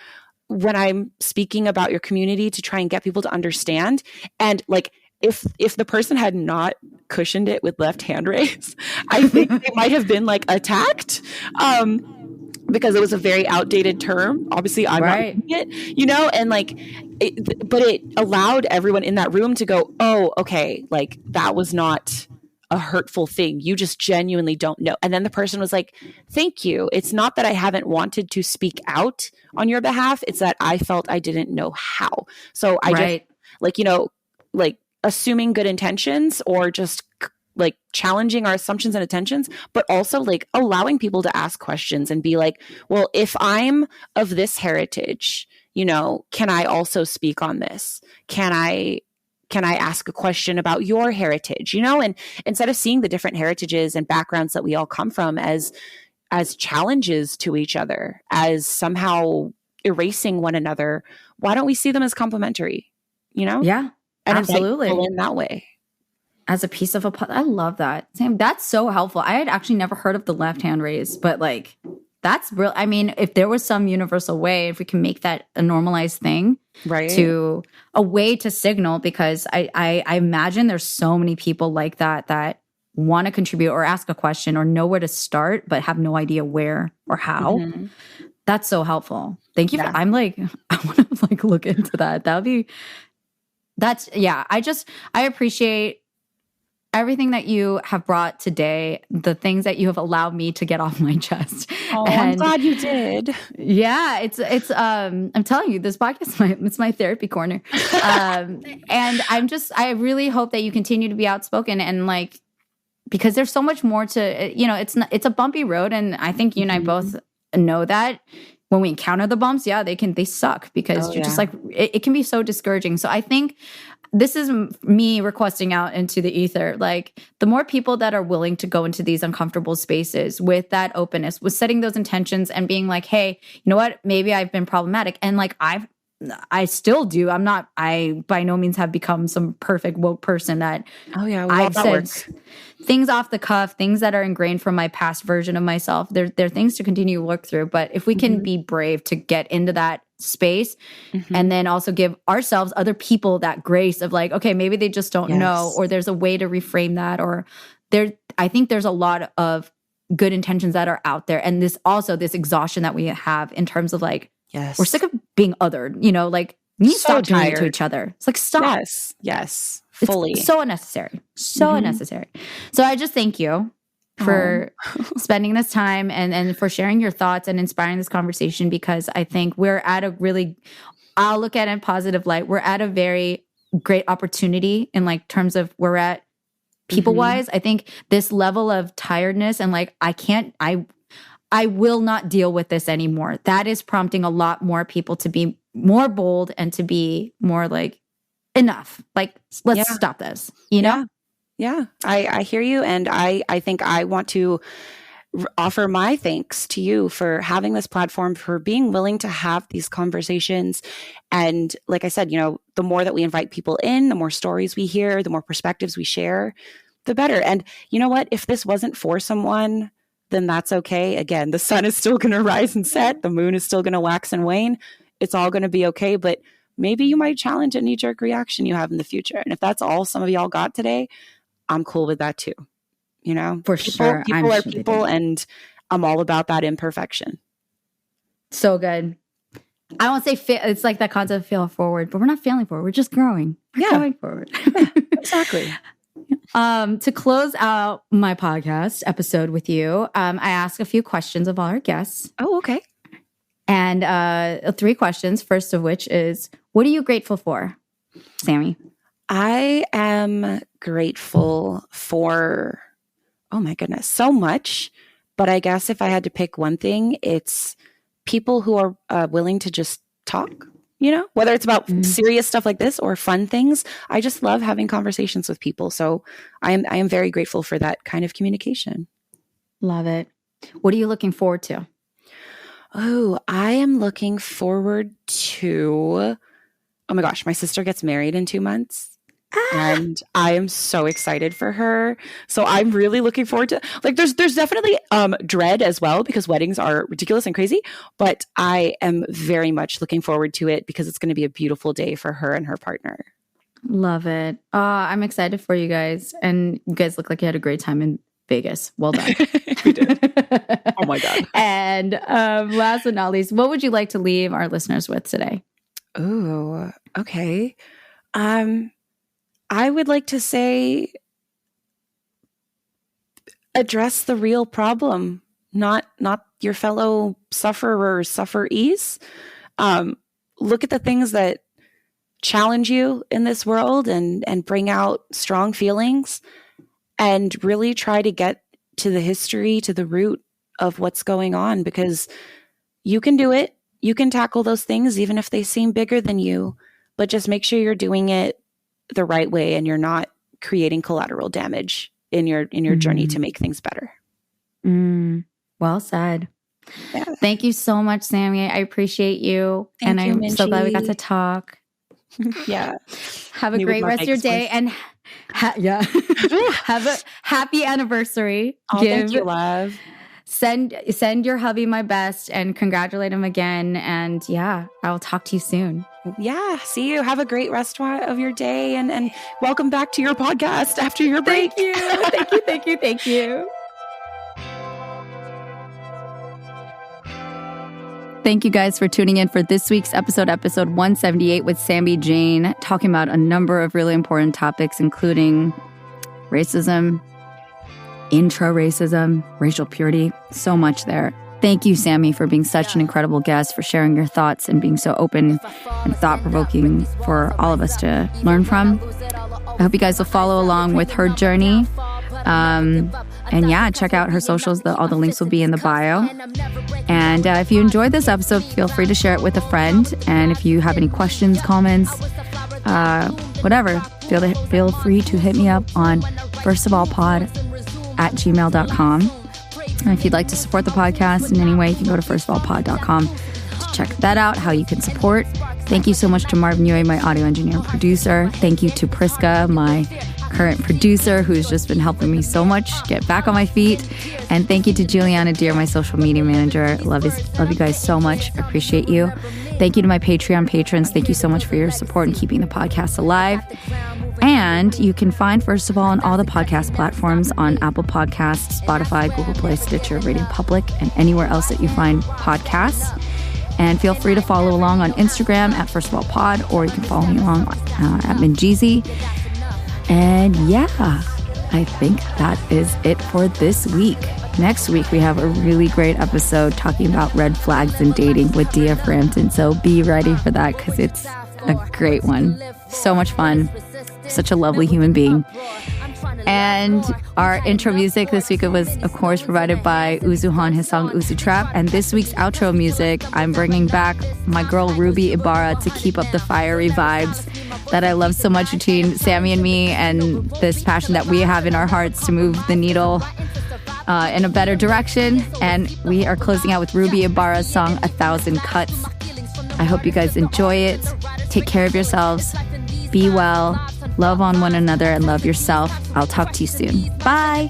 when I'm speaking about your community to try and get people to understand? And like, if the person had not cushioned it with left hand raise, I think they might have been like attacked, because it was a very outdated term. Obviously, I'm not using it, you know, and like, but it allowed everyone in that room to go, oh, okay, like that was not a hurtful thing. You just genuinely don't know. And then the person was like, thank you. It's not that I haven't wanted to speak out on your behalf. It's that I felt I didn't know how. So I just, like, you know, like assuming good intentions or just like challenging our assumptions and intentions, but also like allowing people to ask questions and be like, well, if I'm of this heritage, can I also speak on this? Can I ask a question about your heritage? And instead of seeing the different heritages and backgrounds that we all come from as challenges to each other, as somehow erasing one another, why don't we see them as complementary? Yeah, and absolutely. invite people in that way. As a piece of I love that. Sam, that's so helpful. I had actually never heard of the left hand raise, but like that's real. I mean, if there was some universal way, if we can make that a normalized thing, right, to a way to signal, because I imagine there's so many people like that want to contribute or ask a question or know where to start, but have no idea where or how. Mm-hmm. That's so helpful. Thank you. Yeah. I want to like look into that. I appreciate everything that you have brought today, the things that you have allowed me to get off my chest. Oh, I'm glad you did. Yeah, it's I'm telling you, this podcast it's my therapy corner. And I really hope that you continue to be outspoken, and like, because there's so much more to, it's a bumpy road, and I think you and I both know that when we encounter the bumps, they suck, because you're just like, it can be so discouraging. So I think this is me requesting out into the ether, like the more people that are willing to go into these uncomfortable spaces with that openness, with setting those intentions and being like, hey, you know what, maybe I've been problematic. And like, I still do. I by no means have become some perfect woke person that I've said things off the cuff, things that are ingrained from my past version of myself. They're things to continue to work through. But if we can be brave to get into that space, and then also give ourselves, other people, that grace of like, okay, maybe they just don't know, or there's a way to reframe that, or I think there's a lot of good intentions that are out there. And this exhaustion that we have in terms of like, we're sick of being othered, like we need to stop doing it to each other. It's like, stop. Yes, fully. It's so unnecessary. So unnecessary. So I just thank you for spending this time and for sharing your thoughts and inspiring this conversation, because I think we're at I'll look at it in positive light. We're at a very great opportunity in like terms of where we're at people-wise. I think this level of tiredness and like, I will not deal with this anymore. That is prompting a lot more people to be more bold and to be more like, enough. Like, let's stop this, Yeah, I hear you. And I think I want to offer my thanks to you for having this platform, for being willing to have these conversations. And like I said, the more that we invite people in, the more stories we hear, the more perspectives we share, the better. And you know what? If this wasn't for someone, then that's okay. Again, the sun is still going to rise and set. The moon is still going to wax and wane. It's all going to be okay. But maybe you might challenge a knee-jerk reaction you have in the future. And if that's all some of y'all got today, I'm cool with that too. For sure. People are people, and I'm all about that imperfection. So good. I won't say it's like that concept of fail forward, but we're not failing forward. We're just growing. We're going forward. Exactly. To close out my podcast episode with you, I ask a few questions of all our guests. Oh, okay. And 3 questions, first of which is, what are you grateful for, Sami? I am grateful for, oh my goodness, so much. But I guess if I had to pick one thing, it's people who are willing to just talk, whether it's about serious stuff like this or fun things. I just love having conversations with people. So I am very grateful for that kind of communication. Love it. What are you looking forward to? Oh, I am looking forward to, oh my gosh, my sister gets married in 2 months. And I am so excited for her. So I'm really looking forward to, like, there's definitely dread as well, because weddings are ridiculous and crazy, but I am very much looking forward to it because it's going to be a beautiful day for her and her partner. Love it. I'm excited for you guys. And you guys look like you had a great time in Vegas. Well done. We did. Oh my God. And last but not least, what would you like to leave our listeners with today? Oh, okay. I would like to say, address the real problem, not your fellow sufferers, sufferees. Look at the things that challenge you in this world and bring out strong feelings, and really try to get to the history, to the root of what's going on, because you can do it. you can tackle those things even if they seem bigger than you, but just make sure you're doing it the right way and you're not creating collateral damage in your journey to make things better. Well said. Yeah. Thank you so much, Sami. I appreciate you. Thank you, I'm so glad we got Minji. to talk. Yeah. Have a Me with great my rest of your Vegas day. voice. And have a happy anniversary. Oh, thank you, love. Send your hubby my best and congratulate him again. And yeah, I will talk to you soon. Yeah. See you. Have a great rest of your day and welcome back to your podcast after your break. Thank you. Thank you guys for tuning in for this week's episode 178 with Sami Jayne, talking about a number of really important topics, including racism, intra-racism, racial purity, so much there. Thank you, Sami, for being such an incredible guest, for sharing your thoughts and being so open and thought-provoking for all of us to learn from. I hope you guys will follow along with her journey. And yeah, check out her socials. All the links will be in the bio. And if you enjoyed this episode, feel free to share it with a friend. And if you have any questions, comments, whatever, feel free to hit me up on firstofallpod@gmail.com. And if you'd like to support the podcast in any way, you can go to firstofallpod.com to check that out, how you can support. Thank you so much to Marvin Yue, my audio engineer and producer. Thank you to Priska, my current producer, who's just been helping me so much get back on my feet. And thank you to Juliana Deer, my social media manager. Love you guys so much. Appreciate you. Thank you to my Patreon patrons. Thank you so much for your support in keeping the podcast alive. And you can find First of All on all the podcast platforms, on Apple Podcasts, Spotify, Google Play, Stitcher, Radio Public, and anywhere else that you find podcasts. And feel free to follow along on Instagram at First of All Pod, or you can follow me along at Minji. And yeah, I think that is it for this week. Next week, we have a really great episode talking about red flags in dating with Dia Frampton. So be ready for that, because it's a great one. So much fun. Such a lovely human being. And our intro music this week was, of course, provided by Uzuhan, his song Uzu Trap. And this week's outro music, I'm bringing back my girl Ruby Ibarra to keep up the fiery vibes that I love so much between Sami and me, and this passion that we have in our hearts to move the needle in a better direction. And we are closing out with Ruby Ibarra's song 1,000 Cuts. I hope you guys enjoy it. Take care of yourselves. Be well. Love on one another and love yourself. I'll talk to you soon. Bye.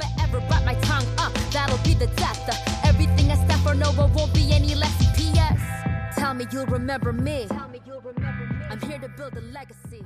Tell me you'll remember me. I'm here to build a legacy.